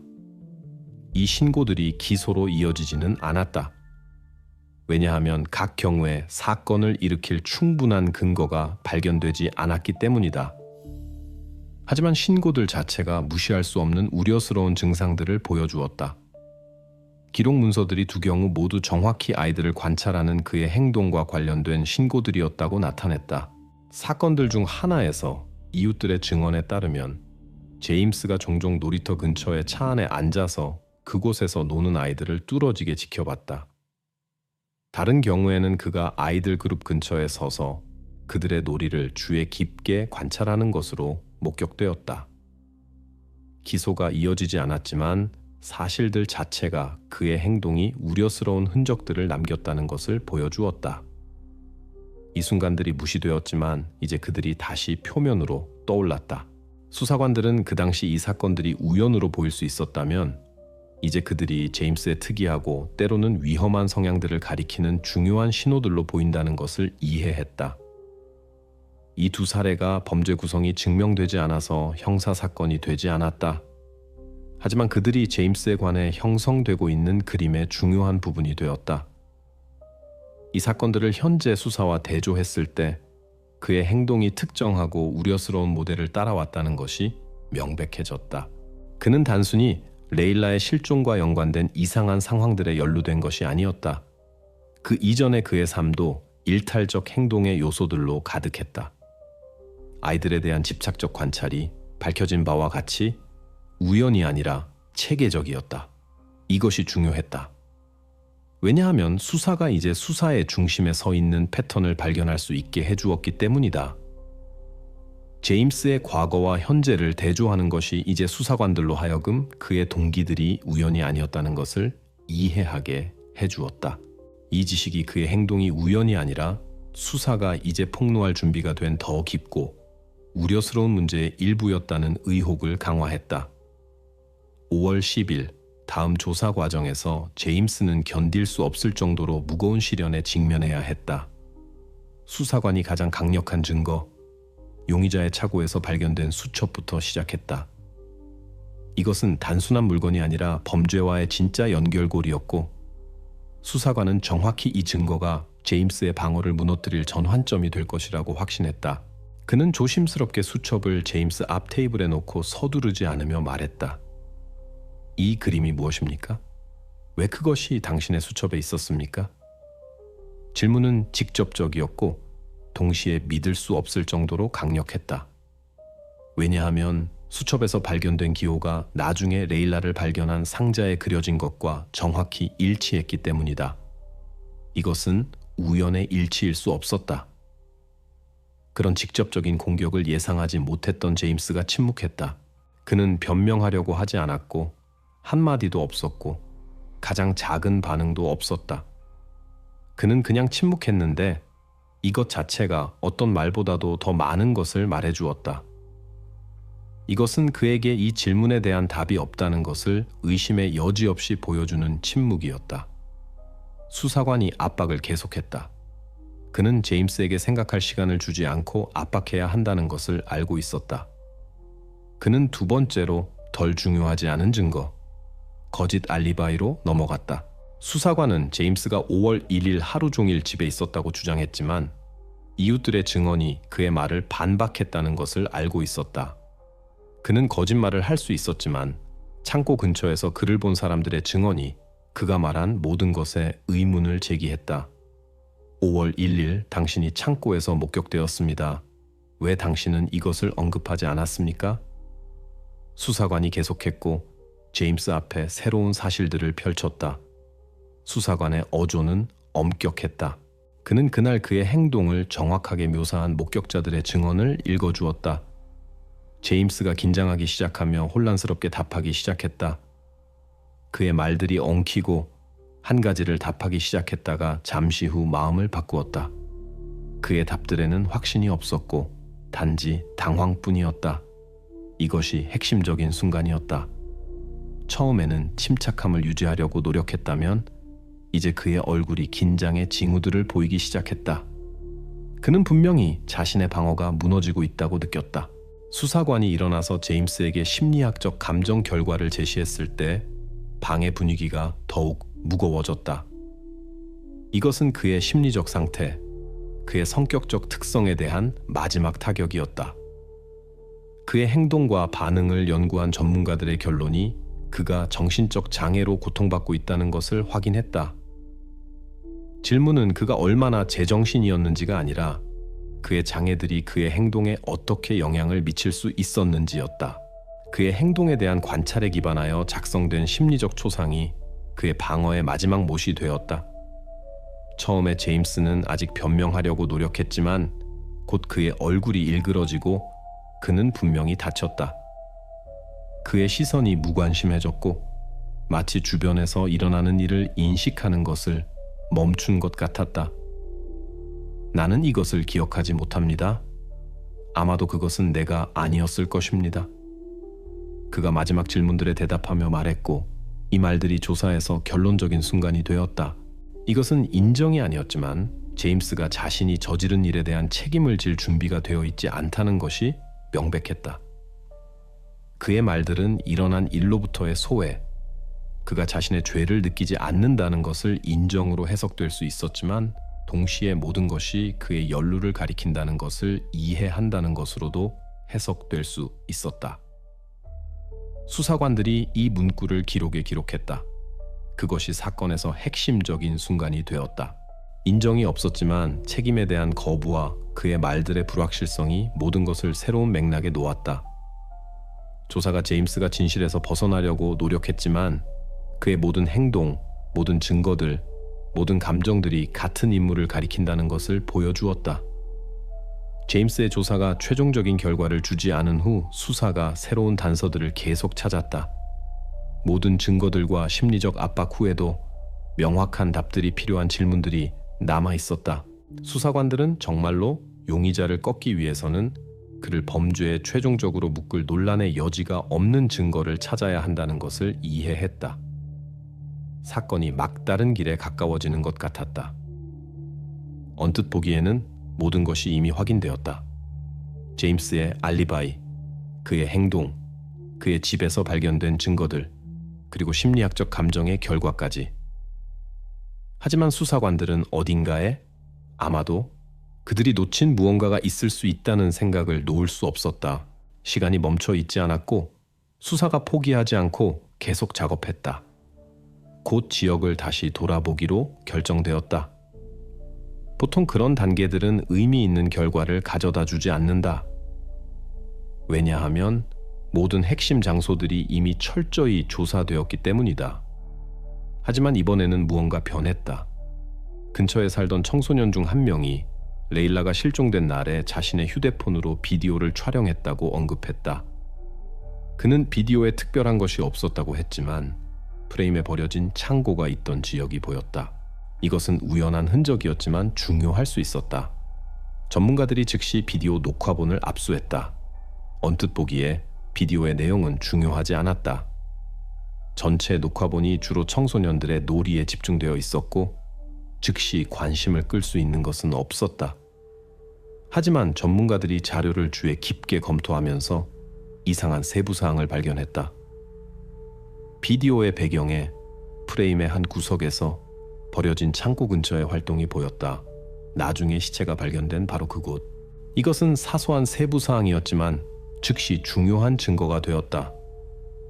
이 신고들이 기소로 이어지지는 않았다. 왜냐하면 각 경우에 사건을 일으킬 충분한 근거가 발견되지 않았기 때문이다. 하지만 신고들 자체가 무시할 수 없는 우려스러운 증상들을 보여주었다. 기록 문서들이 두 경우 모두 정확히 아이들을 관찰하는 그의 행동과 관련된 신고들이었다고 나타냈다. 사건들 중 하나에서 이웃들의 증언에 따르면 제임스가 종종 놀이터 근처의 차 안에 앉아서 그곳에서 노는 아이들을 뚫어지게 지켜봤다. 다른 경우에는 그가 아이들 그룹 근처에 서서 그들의 놀이를 주의 깊게 관찰하는 것으로 목격되었다. 기소가 이어지지 않았지만 사실들 자체가 그의 행동이 우려스러운 흔적들을 남겼다는 것을 보여주었다. 이 순간들이 무시되었지만 이제 그들이 다시 표면으로 떠올랐다. 수사관들은 그 당시 이 사건들이 우연으로 보일 수 있었다면 이제 그들이 제임스의 특이하고 때로는 위험한 성향들을 가리키는 중요한 신호들로 보인다는 것을 이해했다. 이 두 사례가 범죄 구성이 증명되지 않아서 형사사건이 되지 않았다. 하지만 그들이 제임스에 관해 형성되고 있는 그림의 중요한 부분이 되었다. 이 사건들을 현재 수사와 대조했을 때 그의 행동이 특정하고 우려스러운 모델을 따라왔다는 것이 명백해졌다. 그는 단순히 레일라의 실종과 연관된 이상한 상황들에 연루된 것이 아니었다. 그 이전의 그의 삶도 일탈적 행동의 요소들로 가득했다. 아이들에 대한 집착적 관찰이 밝혀진 바와 같이 우연이 아니라 체계적이었다. 이것이 중요했다. 왜냐하면 수사가 이제 수사의 중심에 서 있는 패턴을 발견할 수 있게 해주었기 때문이다. 제임스의 과거와 현재를 대조하는 것이 이제 수사관들로 하여금 그의 동기들이 우연이 아니었다는 것을 이해하게 해주었다. 이 지식이 그의 행동이 우연이 아니라 수사가 이제 폭로할 준비가 된 더 깊고 우려스러운 문제의 일부였다는 의혹을 강화했다. 5월 10일 다음 조사 과정에서 제임스는 견딜 수 없을 정도로 무거운 시련에 직면해야 했다. 수사관이 가장 강력한 증거, 용의자의 차고에서 발견된 수첩부터 시작했다. 이것은 단순한 물건이 아니라 범죄와의 진짜 연결고리였고, 수사관은 정확히 이 증거가 제임스의 방어를 무너뜨릴 전환점이 될 것이라고 확신했다. 그는 조심스럽게 수첩을 제임스 앞 테이블에 놓고 서두르지 않으며 말했다. 이 그림이 무엇입니까? 왜 그것이 당신의 수첩에 있었습니까? 질문은 직접적이었고 동시에 믿을 수 없을 정도로 강력했다. 왜냐하면 수첩에서 발견된 기호가 나중에 레일라를 발견한 상자에 그려진 것과 정확히 일치했기 때문이다. 이것은 우연의 일치일 수 없었다. 그런 직접적인 공격을 예상하지 못했던 제임스가 침묵했다. 그는 변명하려고 하지 않았고 한마디도 없었고 가장 작은 반응도 없었다. 그는 그냥 침묵했는데 이것 자체가 어떤 말보다도 더 많은 것을 말해주었다. 이것은 그에게 이 질문에 대한 답이 없다는 것을 의심의 여지 없이 보여주는 침묵이었다. 수사관이 압박을 계속했다. 그는 제임스에게 생각할 시간을 주지 않고 압박해야 한다는 것을 알고 있었다. 그는 두 번째로 덜 중요하지 않은 증거, 거짓 알리바이로 넘어갔다. 수사관은 제임스가 5월 1일 하루 종일 집에 있었다고 주장했지만 이웃들의 증언이 그의 말을 반박했다는 것을 알고 있었다. 그는 거짓말을 할 수 있었지만 창고 근처에서 그를 본 사람들의 증언이 그가 말한 모든 것에 의문을 제기했다. 5월 1일 당신이 창고에서 목격되었습니다. 왜 당신은 이것을 언급하지 않았습니까? 수사관이 계속했고 제임스 앞에 새로운 사실들을 펼쳤다. 수사관의 어조는 엄격했다. 그는 그날 그의 행동을 정확하게 묘사한 목격자들의 증언을 읽어주었다. 제임스가 긴장하기 시작하며 혼란스럽게 답하기 시작했다. 그의 말들이 엉키고 한 가지를 답하기 시작했다가 잠시 후 마음을 바꾸었다. 그의 답들에는 확신이 없었고 단지 당황뿐이었다. 이것이 핵심적인 순간이었다. 처음에는 침착함을 유지하려고 노력했다면 이제 그의 얼굴이 긴장의 징후들을 보이기 시작했다. 그는 분명히 자신의 방어가 무너지고 있다고 느꼈다. 수사관이 일어나서 제임스에게 심리학적 감정 결과를 제시했을 때 방의 분위기가 더욱 무거워졌다. 이것은 그의 심리적 상태, 그의 성격적 특성에 대한 마지막 타격이었다. 그의 행동과 반응을 연구한 전문가들의 결론이 그가 정신적 장애로 고통받고 있다는 것을 확인했다. 질문은 그가 얼마나 제정신이었는지가 아니라 그의 장애들이 그의 행동에 어떻게 영향을 미칠 수 있었는지였다. 그의 행동에 대한 관찰에 기반하여 작성된 심리적 초상이 그의 방어의 마지막 못이 되었다. 처음에 제임스는 아직 변명하려고 노력했지만 곧 그의 얼굴이 일그러지고 그는 분명히 다쳤다. 그의 시선이 무관심해졌고 마치 주변에서 일어나는 일을 인식하는 것을 멈춘 것 같았다. 나는 이것을 기억하지 못합니다. 아마도 그것은 내가 아니었을 것입니다. 그가 마지막 질문들에 대답하며 말했고 이 말들이 조사에서 결론적인 순간이 되었다. 이것은 인정이 아니었지만 제임스가 자신이 저지른 일에 대한 책임을 질 준비가 되어 있지 않다는 것이 명백했다. 그의 말들은 일어난 일로부터의 소외, 그가 자신의 죄를 느끼지 않는다는 것을 인정으로 해석될 수 있었지만 동시에 모든 것이 그의 연루를 가리킨다는 것을 이해한다는 것으로도 해석될 수 있었다. 수사관들이 이 문구를 기록에 기록했다. 그것이 사건에서 핵심적인 순간이 되었다. 인정이 없었지만 책임에 대한 거부와 그의 말들의 불확실성이 모든 것을 새로운 맥락에 놓았다. 조사가 제임스가 진실에서 벗어나려고 노력했지만 그의 모든 행동, 모든 증거들, 모든 감정들이 같은 인물을 가리킨다는 것을 보여주었다. 제임스의 조사가 최종적인 결과를 주지 않은 후 수사가 새로운 단서들을 계속 찾았다. 모든 증거들과 심리적 압박 후에도 명확한 답들이 필요한 질문들이 남아 있었다. 수사관들은 정말로 용의자를 꺾기 위해서는 그를 범죄에 최종적으로 묶을 논란의 여지가 없는 증거를 찾아야 한다는 것을 이해했다. 사건이 막다른 길에 가까워지는 것 같았다. 언뜻 보기에는 모든 것이 이미 확인되었다. 제임스의 알리바이, 그의 행동, 그의 집에서 발견된 증거들, 그리고 심리학적 감정의 결과까지. 하지만 수사관들은 어딘가에 아마도 그들이 놓친 무언가가 있을 수 있다는 생각을 놓을 수 없었다. 시간이 멈춰 있지 않았고 수사가 포기하지 않고 계속 작업했다. 곧 지역을 다시 돌아보기로 결정되었다. 보통 그런 단계들은 의미 있는 결과를 가져다 주지 않는다. 왜냐하면 모든 핵심 장소들이 이미 철저히 조사되었기 때문이다. 하지만 이번에는 무언가 변했다. 근처에 살던 청소년 중 한 명이 레일라가 실종된 날에 자신의 휴대폰으로 비디오를 촬영했다고 언급했다. 그는 비디오에 특별한 것이 없었다고 했지만 프레임에 버려진 창고가 있던 지역이 보였다. 이것은 우연한 흔적이었지만 중요할 수 있었다. 전문가들이 즉시 비디오 녹화본을 압수했다. 언뜻 보기에 비디오의 내용은 중요하지 않았다. 전체 녹화본이 주로 청소년들의 놀이에 집중되어 있었고 즉시 관심을 끌 수 있는 것은 없었다. 하지만 전문가들이 자료를 주에 깊게 검토하면서 이상한 세부 사항을 발견했다. 비디오의 배경에 프레임의 한 구석에서 버려진 창고 근처의 활동이 보였다. 나중에 시체가 발견된 바로 그곳. 이것은 사소한 세부 사항이었지만 즉시 중요한 증거가 되었다.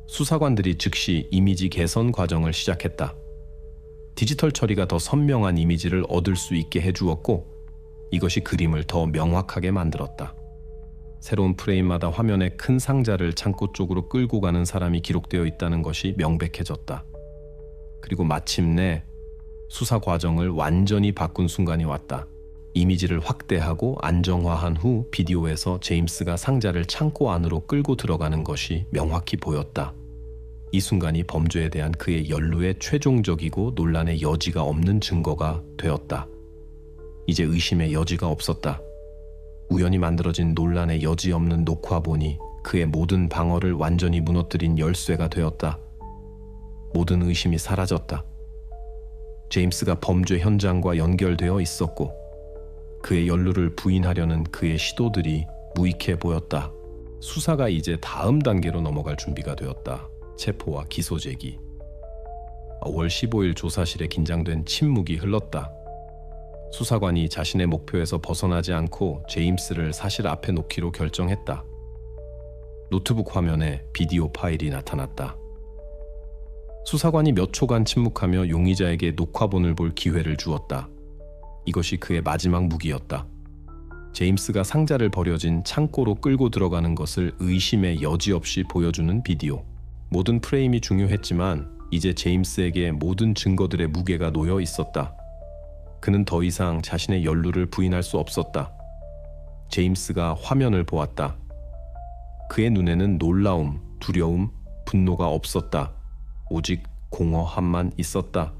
수사관들이 즉시 이미지 개선 과정을 시작했다. 디지털 처리가 더 선명한 이미지를 얻을 수 있게 해주었고 이것이 그림을 더 명확하게 만들었다. 새로운 프레임마다 화면에 큰 상자를 창고 쪽으로 끌고 가는 사람이 기록되어 있다는 것이 명백해졌다. 그리고 마침내 수사 과정을 완전히 바꾼 순간이 왔다. 이미지를 확대하고 안정화한 후 비디오에서 제임스가 상자를 창고 안으로 끌고 들어가는 것이 명확히 보였다. 이 순간이 범죄에 대한 그의 연루의 최종적이고 논란의 여지가 없는 증거가 되었다. 이제 의심의 여지가 없었다. 우연히 만들어진 논란의 여지 없는 녹화본이 그의 모든 방어를 완전히 무너뜨린 열쇠가 되었다. 모든 의심이 사라졌다. 제임스가 범죄 현장과 연결되어 있었고 그의 연루를 부인하려는 그의 시도들이 무익해 보였다. 수사가 이제 다음 단계로 넘어갈 준비가 되었다. 체포와 기소 제기. 5월 15일 조사실에 긴장된 침묵이 흘렀다. 수사관이 자신의 목표에서 벗어나지 않고 제임스를 사실 앞에 놓기로 결정했다. 노트북 화면에 비디오 파일이 나타났다. 수사관이 몇 초간 침묵하며 용의자에게 녹화본을 볼 기회를 주었다. 이것이 그의 마지막 무기였다. 제임스가 상자를 버려진 창고로 끌고 들어가는 것을 의심의 여지 없이 보여주는 비디오. 모든 프레임이 중요했지만 이제 제임스에게 모든 증거들의 무게가 놓여 있었다. 그는 더 이상 자신의 연루를 부인할 수 없었다. 제임스가 화면을 보았다. 그의 눈에는 놀라움, 두려움, 분노가 없었다. 오직 공허함만 있었다.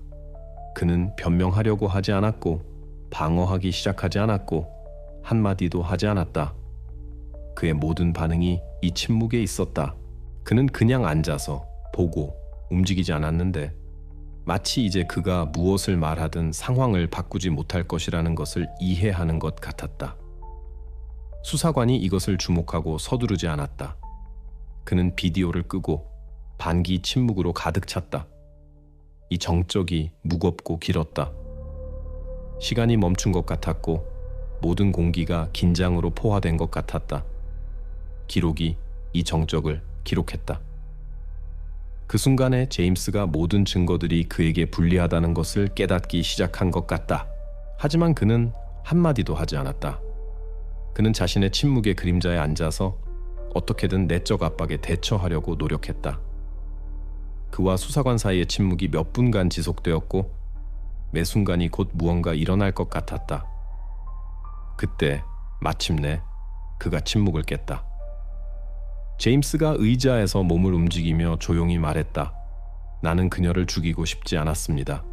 그는 변명하려고 하지 않았고 방어하기 시작하지 않았고 한마디도 하지 않았다. 그의 모든 반응이 이 침묵에 있었다. 그는 그냥 앉아서 보고 움직이지 않았는데 마치 이제 그가 무엇을 말하든 상황을 바꾸지 못할 것이라는 것을 이해하는 것 같았다. 수사관이 이것을 주목하고 서두르지 않았다. 그는 비디오를 끄고 반기 침묵으로 가득 찼다. 이 정적이 무겁고 길었다. 시간이 멈춘 것 같았고 모든 공기가 긴장으로 포화된 것 같았다. 기록이 이 정적을 기록했다. 그 순간에 제임스가 모든 증거들이 그에게 불리하다는 것을 깨닫기 시작한 것 같다. 하지만 그는 한마디도 하지 않았다. 그는 자신의 침묵의 그림자에 앉아서 어떻게든 내적 압박에 대처하려고 노력했다. 그와 수사관 사이의 침묵이 몇 분간 지속되었고 매 순간이 곧 무언가 일어날 것 같았다. 그때 마침내 그가 침묵을 깼다. 제임스가 의자에서 몸을 움직이며 조용히 말했다. 나는 그녀를 죽이고 싶지 않았습니다.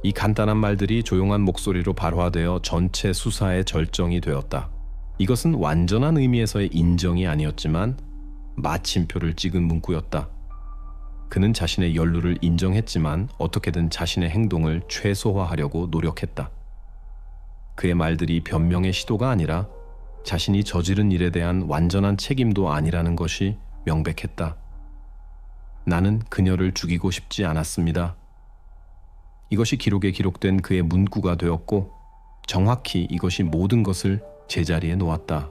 이 간단한 말들이 조용한 목소리로 발화되어 전체 수사의 절정이 되었다. 이것은 완전한 의미에서의 인정이 아니었지만 마침표를 찍은 문구였다. 그는 자신의 연루를 인정했지만 어떻게든 자신의 행동을 최소화하려고 노력했다. 그의 말들이 변명의 시도가 아니라 자신이 저지른 일에 대한 완전한 책임도 아니라는 것이 명백했다. 나는 그녀를 죽이고 싶지 않았습니다. 이것이 기록에 기록된 그의 문구가 되었고 정확히 이것이 모든 것을 제자리에 놓았다.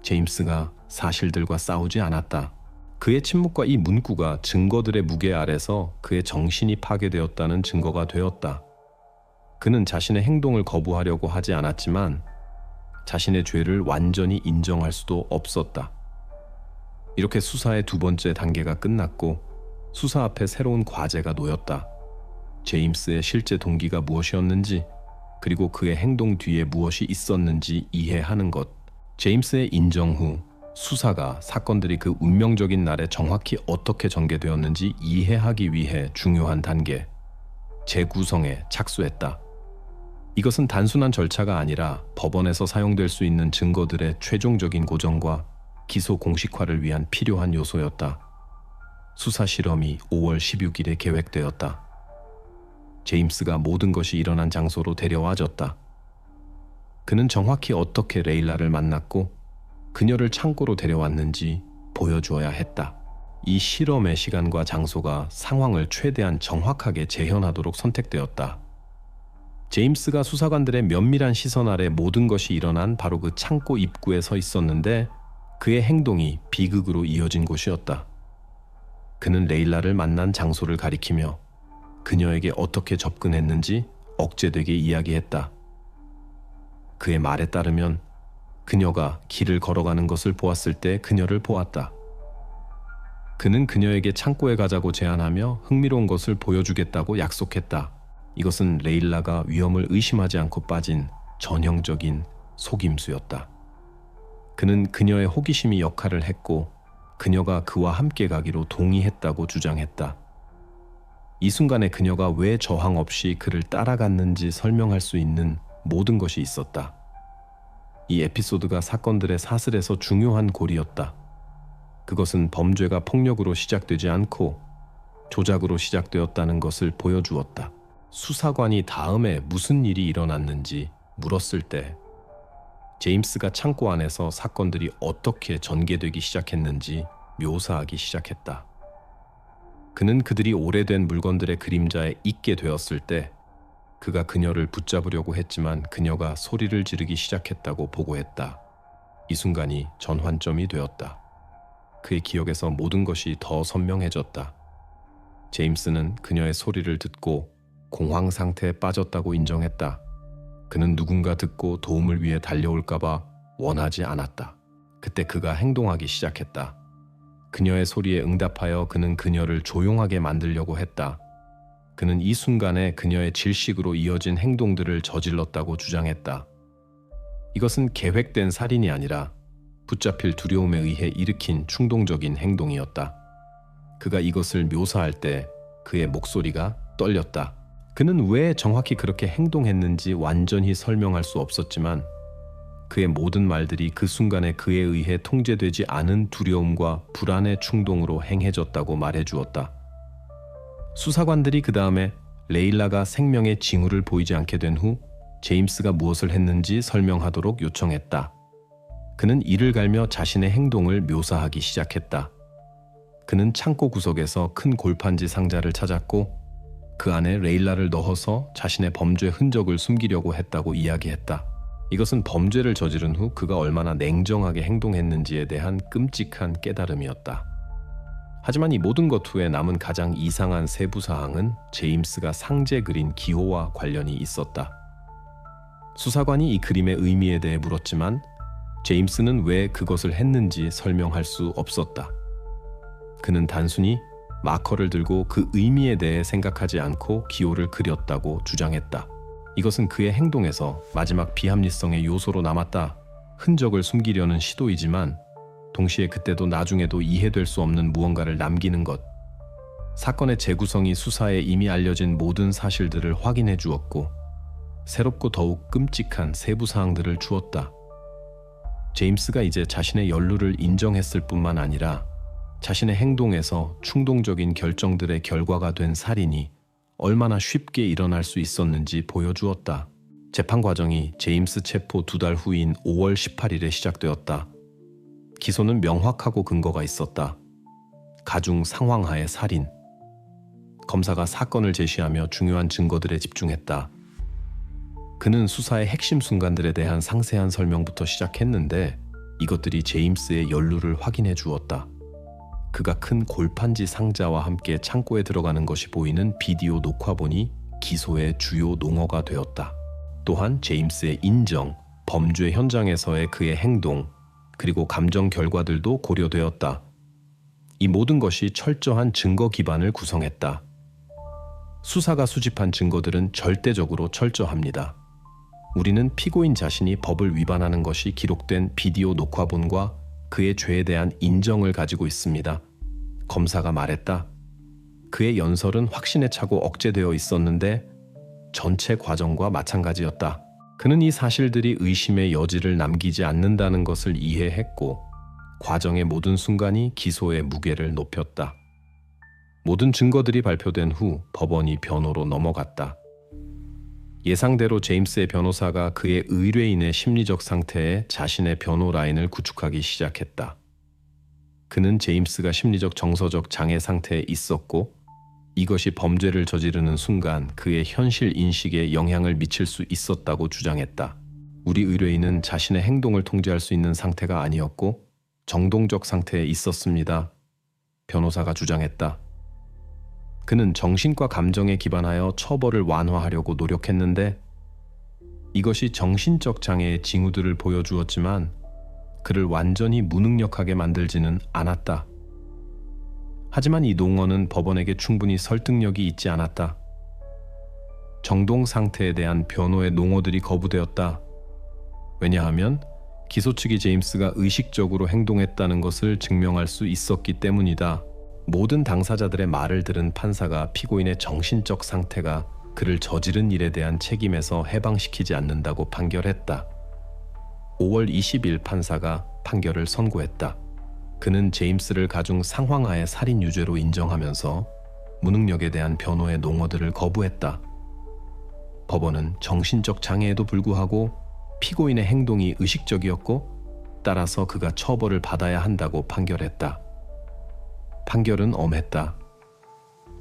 제임스가 사실들과 싸우지 않았다. 그의 침묵과 이 문구가 증거들의 무게 아래서 그의 정신이 파괴되었다는 증거가 되었다. 그는 자신의 행동을 거부하려고 하지 않았지만 자신의 죄를 완전히 인정할 수도 없었다. 이렇게 수사의 두 번째 단계가 끝났고 수사 앞에 새로운 과제가 놓였다. 제임스의 실제 동기가 무엇이었는지, 그리고 그의 행동 뒤에 무엇이 있었는지 이해하는 것. 제임스의 인정 후 수사가 사건들이 그 운명적인 날에 정확히 어떻게 전개되었는지 이해하기 위해 중요한 단계, 재구성에 착수했다. 이것은 단순한 절차가 아니라 법원에서 사용될 수 있는 증거들의 최종적인 고정과 기소 공식화를 위한 필요한 요소였다. 수사 실험이 5월 16일에 계획되었다. 제임스가 모든 것이 일어난 장소로 데려와졌다. 그는 정확히 어떻게 레일라를 만났고 그녀를 창고로 데려왔는지 보여주어야 했다. 이 실험의 시간과 장소가 상황을 최대한 정확하게 재현하도록 선택되었다. 제임스가 수사관들의 면밀한 시선 아래 모든 것이 일어난 바로 그 창고 입구에 서 있었는데 그의 행동이 비극으로 이어진 곳이었다. 그는 레일라를 만난 장소를 가리키며 그녀에게 어떻게 접근했는지 억제되게 이야기했다. 그의 말에 따르면 그녀가 길을 걸어가는 것을 보았을 때 그녀를 보았다. 그는 그녀에게 창고에 가자고 제안하며 흥미로운 것을 보여주겠다고 약속했다. 이것은 레일라가 위험을 의심하지 않고 빠진 전형적인 속임수였다. 그는 그녀의 호기심이 역할을 했고 그녀가 그와 함께 가기로 동의했다고 주장했다. 이 순간에 그녀가 왜 저항 없이 그를 따라갔는지 설명할 수 있는 모든 것이 있었다. 이 에피소드가 사건들의 사슬에서 중요한 고리였다. 그것은 범죄가 폭력으로 시작되지 않고 조작으로 시작되었다는 것을 보여주었다. 수사관이 다음에 무슨 일이 일어났는지 물었을 때 제임스가 창고 안에서 사건들이 어떻게 전개되기 시작했는지 묘사하기 시작했다. 그는 그들이 오래된 물건들의 그림자에 있게 되었을 때 그가 그녀를 붙잡으려고 했지만 그녀가 소리를 지르기 시작했다고 보고했다. 이 순간이 전환점이 되었다. 그의 기억에서 모든 것이 더 선명해졌다. 제임스는 그녀의 소리를 듣고 공황 상태에 빠졌다고 인정했다. 그는 누군가 듣고 도움을 위해 달려올까봐 원하지 않았다. 그때 그가 행동하기 시작했다. 그녀의 소리에 응답하여 그는 그녀를 조용하게 만들려고 했다. 그는 이 순간에 그녀의 질식으로 이어진 행동들을 저질렀다고 주장했다. 이것은 계획된 살인이 아니라 붙잡힐 두려움에 의해 일으킨 충동적인 행동이었다. 그가 이것을 묘사할 때 그의 목소리가 떨렸다. 그는 왜 정확히 그렇게 행동했는지 완전히 설명할 수 없었지만 그의 모든 말들이 그 순간에 그에 의해 통제되지 않은 두려움과 불안의 충동으로 행해졌다고 말해주었다. 수사관들이 그 다음에 레일라가 생명의 징후를 보이지 않게 된 후 제임스가 무엇을 했는지 설명하도록 요청했다. 그는 이를 갈며 자신의 행동을 묘사하기 시작했다. 그는 창고 구석에서 큰 골판지 상자를 찾았고 그 안에 레일라를 넣어서 자신의 범죄 흔적을 숨기려고 했다고 이야기했다. 이것은 범죄를 저지른 후 그가 얼마나 냉정하게 행동했는지에 대한 끔찍한 깨달음이었다. 하지만 이 모든 것 후에 남은 가장 이상한 세부사항은 제임스가 상제 그린 기호와 관련이 있었다. 수사관이 이 그림의 의미에 대해 물었지만 제임스는 왜 그것을 했는지 설명할 수 없었다. 그는 단순히 마커를 들고 그 의미에 대해 생각하지 않고 기호를 그렸다고 주장했다. 이것은 그의 행동에서 마지막 비합리성의 요소로 남았다. 흔적을 숨기려는 시도이지만 동시에 그때도 나중에도 이해될 수 없는 무언가를 남기는 것. 사건의 재구성이 수사에 이미 알려진 모든 사실들을 확인해 주었고 새롭고 더욱 끔찍한 세부사항들을 주었다. 제임스가 이제 자신의 연루를 인정했을 뿐만 아니라 자신의 행동에서 충동적인 결정들의 결과가 된 살인이 얼마나 쉽게 일어날 수 있었는지 보여주었다. 재판 과정이 제임스 체포 2달 후인 5월 18일에 시작되었다. 기소는 명확하고 근거가 있었다. 가중 상황하의 살인. 검사가 사건을 제시하며 중요한 증거들에 집중했다. 그는 수사의 핵심 순간들에 대한 상세한 설명부터 시작했는데 이것들이 제임스의 연루를 확인해 주었다. 그가 큰 골판지 상자와 함께 창고에 들어가는 것이 보이는 비디오 녹화본이 기소의 주요 농어가 되었다. 또한 제임스의 인정, 범죄 현장에서의 그의 행동, 그리고 감정 결과들도 고려되었다. 이 모든 것이 철저한 증거 기반을 구성했다. 수사가 수집한 증거들은 절대적으로 철저합니다. 우리는 피고인 자신이 법을 위반하는 것이 기록된 비디오 녹화본과 그의 죄에 대한 인정을 가지고 있습니다. 검사가 말했다. 그의 연설은 확신에 차고 억제되어 있었는데 전체 과정과 마찬가지였다. 그는 이 사실들이 의심의 여지를 남기지 않는다는 것을 이해했고 과정의 모든 순간이 기소의 무게를 높였다. 모든 증거들이 발표된 후 법원이 변호로 넘어갔다. 예상대로 제임스의 변호사가 그의 의뢰인의 심리적 상태에 자신의 변호 라인을 구축하기 시작했다. 그는 제임스가 심리적 정서적 장애 상태에 있었고 이것이 범죄를 저지르는 순간 그의 현실 인식에 영향을 미칠 수 있었다고 주장했다. 우리 의뢰인은 자신의 행동을 통제할 수 있는 상태가 아니었고 정동적 상태에 있었습니다. 변호사가 주장했다. 그는 정신과 감정에 기반하여 처벌을 완화하려고 노력했는데 이것이 정신적 장애의 징후들을 보여주었지만 그를 완전히 무능력하게 만들지는 않았다. 하지만 이 농어는 법원에게 충분히 설득력이 있지 않았다. 정동 상태에 대한 변호의 농어들이 거부되었다. 왜냐하면 기소 측이 제임스가 의식적으로 행동했다는 것을 증명할 수 있었기 때문이다. 모든 당사자들의 말을 들은 판사가 피고인의 정신적 상태가 그를 저지른 일에 대한 책임에서 해방시키지 않는다고 판결했다. 5월 20일 판사가 판결을 선고했다. 그는 제임스를 가중 상황하에 살인 유죄로 인정하면서 무능력에 대한 변호의 농어들을 거부했다. 법원은 정신적 장애에도 불구하고 피고인의 행동이 의식적이었고 따라서 그가 처벌을 받아야 한다고 판결했다. 판결은 엄했다.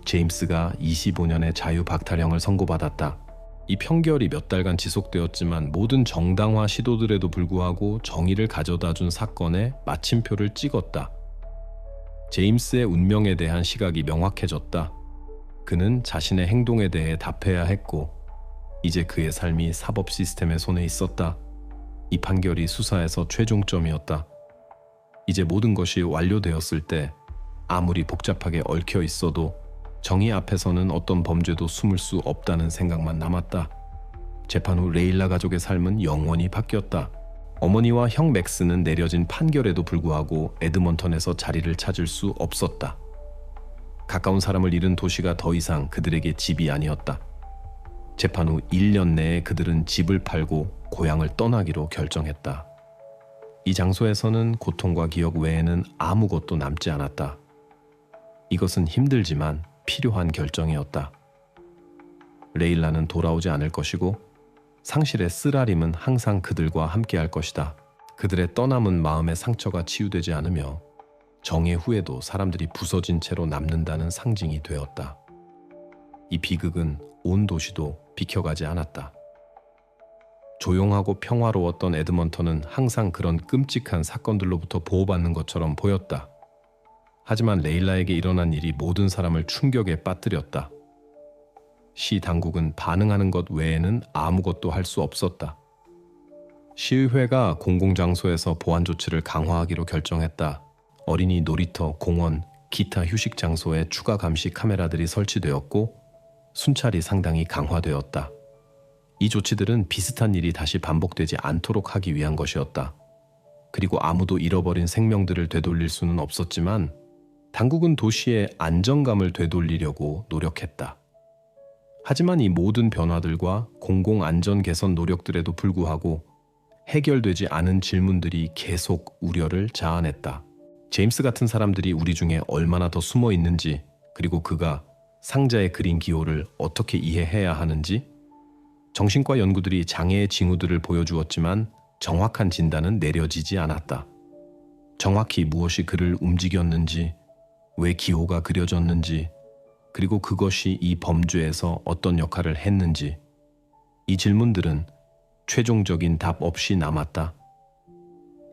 제임스가 25년의 자유박탈형을 선고받았다. 이 판결이 몇 달간 지속되었지만 모든 정당화 시도들에도 불구하고 정의를 가져다준 사건에 마침표를 찍었다. 제임스의 운명에 대한 시각이 명확해졌다. 그는 자신의 행동에 대해 답해야 했고 이제 그의 삶이 사법 시스템의 손에 있었다. 이 판결이 수사에서 최종점이었다. 이제 모든 것이 완료되었을 때 아무리 복잡하게 얽혀 있어도 정의 앞에서는 어떤 범죄도 숨을 수 없다는 생각만 남았다. 재판 후 레일라 가족의 삶은 영원히 바뀌었다. 어머니와 형 맥스는 내려진 판결에도 불구하고 에드먼턴에서 자리를 찾을 수 없었다. 가까운 사람을 잃은 도시가 더 이상 그들에게 집이 아니었다. 재판 후 1년 내에 그들은 집을 팔고 고향을 떠나기로 결정했다. 이 장소에서는 고통과 기억 외에는 아무것도 남지 않았다. 이것은 힘들지만 필요한 결정이었다. 레일라는 돌아오지 않을 것이고 상실의 쓰라림은 항상 그들과 함께할 것이다. 그들의 떠남은 마음의 상처가 치유되지 않으며 정의 후에도 사람들이 부서진 채로 남는다는 상징이 되었다. 이 비극은 온 도시도 비켜가지 않았다. 조용하고 평화로웠던 에드먼턴은 항상 그런 끔찍한 사건들로부터 보호받는 것처럼 보였다. 하지만 레일라에게 일어난 일이 모든 사람을 충격에 빠뜨렸다. 시 당국은 반응하는 것 외에는 아무것도 할 수 없었다. 시의회가 공공장소에서 보안 조치를 강화하기로 결정했다. 어린이 놀이터, 공원, 기타 휴식 장소에 추가 감시 카메라들이 설치되었고 순찰이 상당히 강화되었다. 이 조치들은 비슷한 일이 다시 반복되지 않도록 하기 위한 것이었다. 그리고 아무도 잃어버린 생명들을 되돌릴 수는 없었지만 당국은 도시의 안정감을 되돌리려고 노력했다. 하지만 이 모든 변화들과 공공안전 개선 노력들에도 불구하고 해결되지 않은 질문들이 계속 우려를 자아냈다. 제임스 같은 사람들이 우리 중에 얼마나 더 숨어 있는지, 그리고 그가 상자에 그린 기호를 어떻게 이해해야 하는지, 정신과 연구들이 장애의 징후들을 보여주었지만 정확한 진단은 내려지지 않았다. 정확히 무엇이 그를 움직였는지, 왜 기호가 그려졌는지, 그리고 그것이 이 범죄에서 어떤 역할을 했는지, 이 질문들은 최종적인 답 없이 남았다.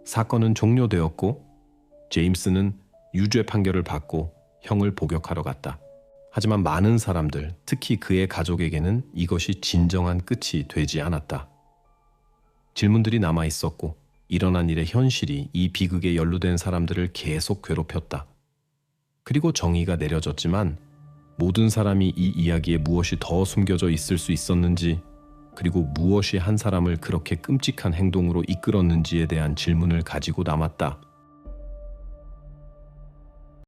사건은 종료되었고 제임스는 유죄 판결을 받고 형을 복역하러 갔다. 하지만 많은 사람들, 특히 그의 가족에게는 이것이 진정한 끝이 되지 않았다. 질문들이 남아 있었고 일어난 일의 현실이 이 비극에 연루된 사람들을 계속 괴롭혔다. 그리고 정의가 내려졌지만 모든 사람이 이 이야기에 무엇이 더 숨겨져 있을 수 있었는지, 그리고 무엇이 한 사람을 그렇게 끔찍한 행동으로 이끌었는지에 대한 질문을 가지고 남았다.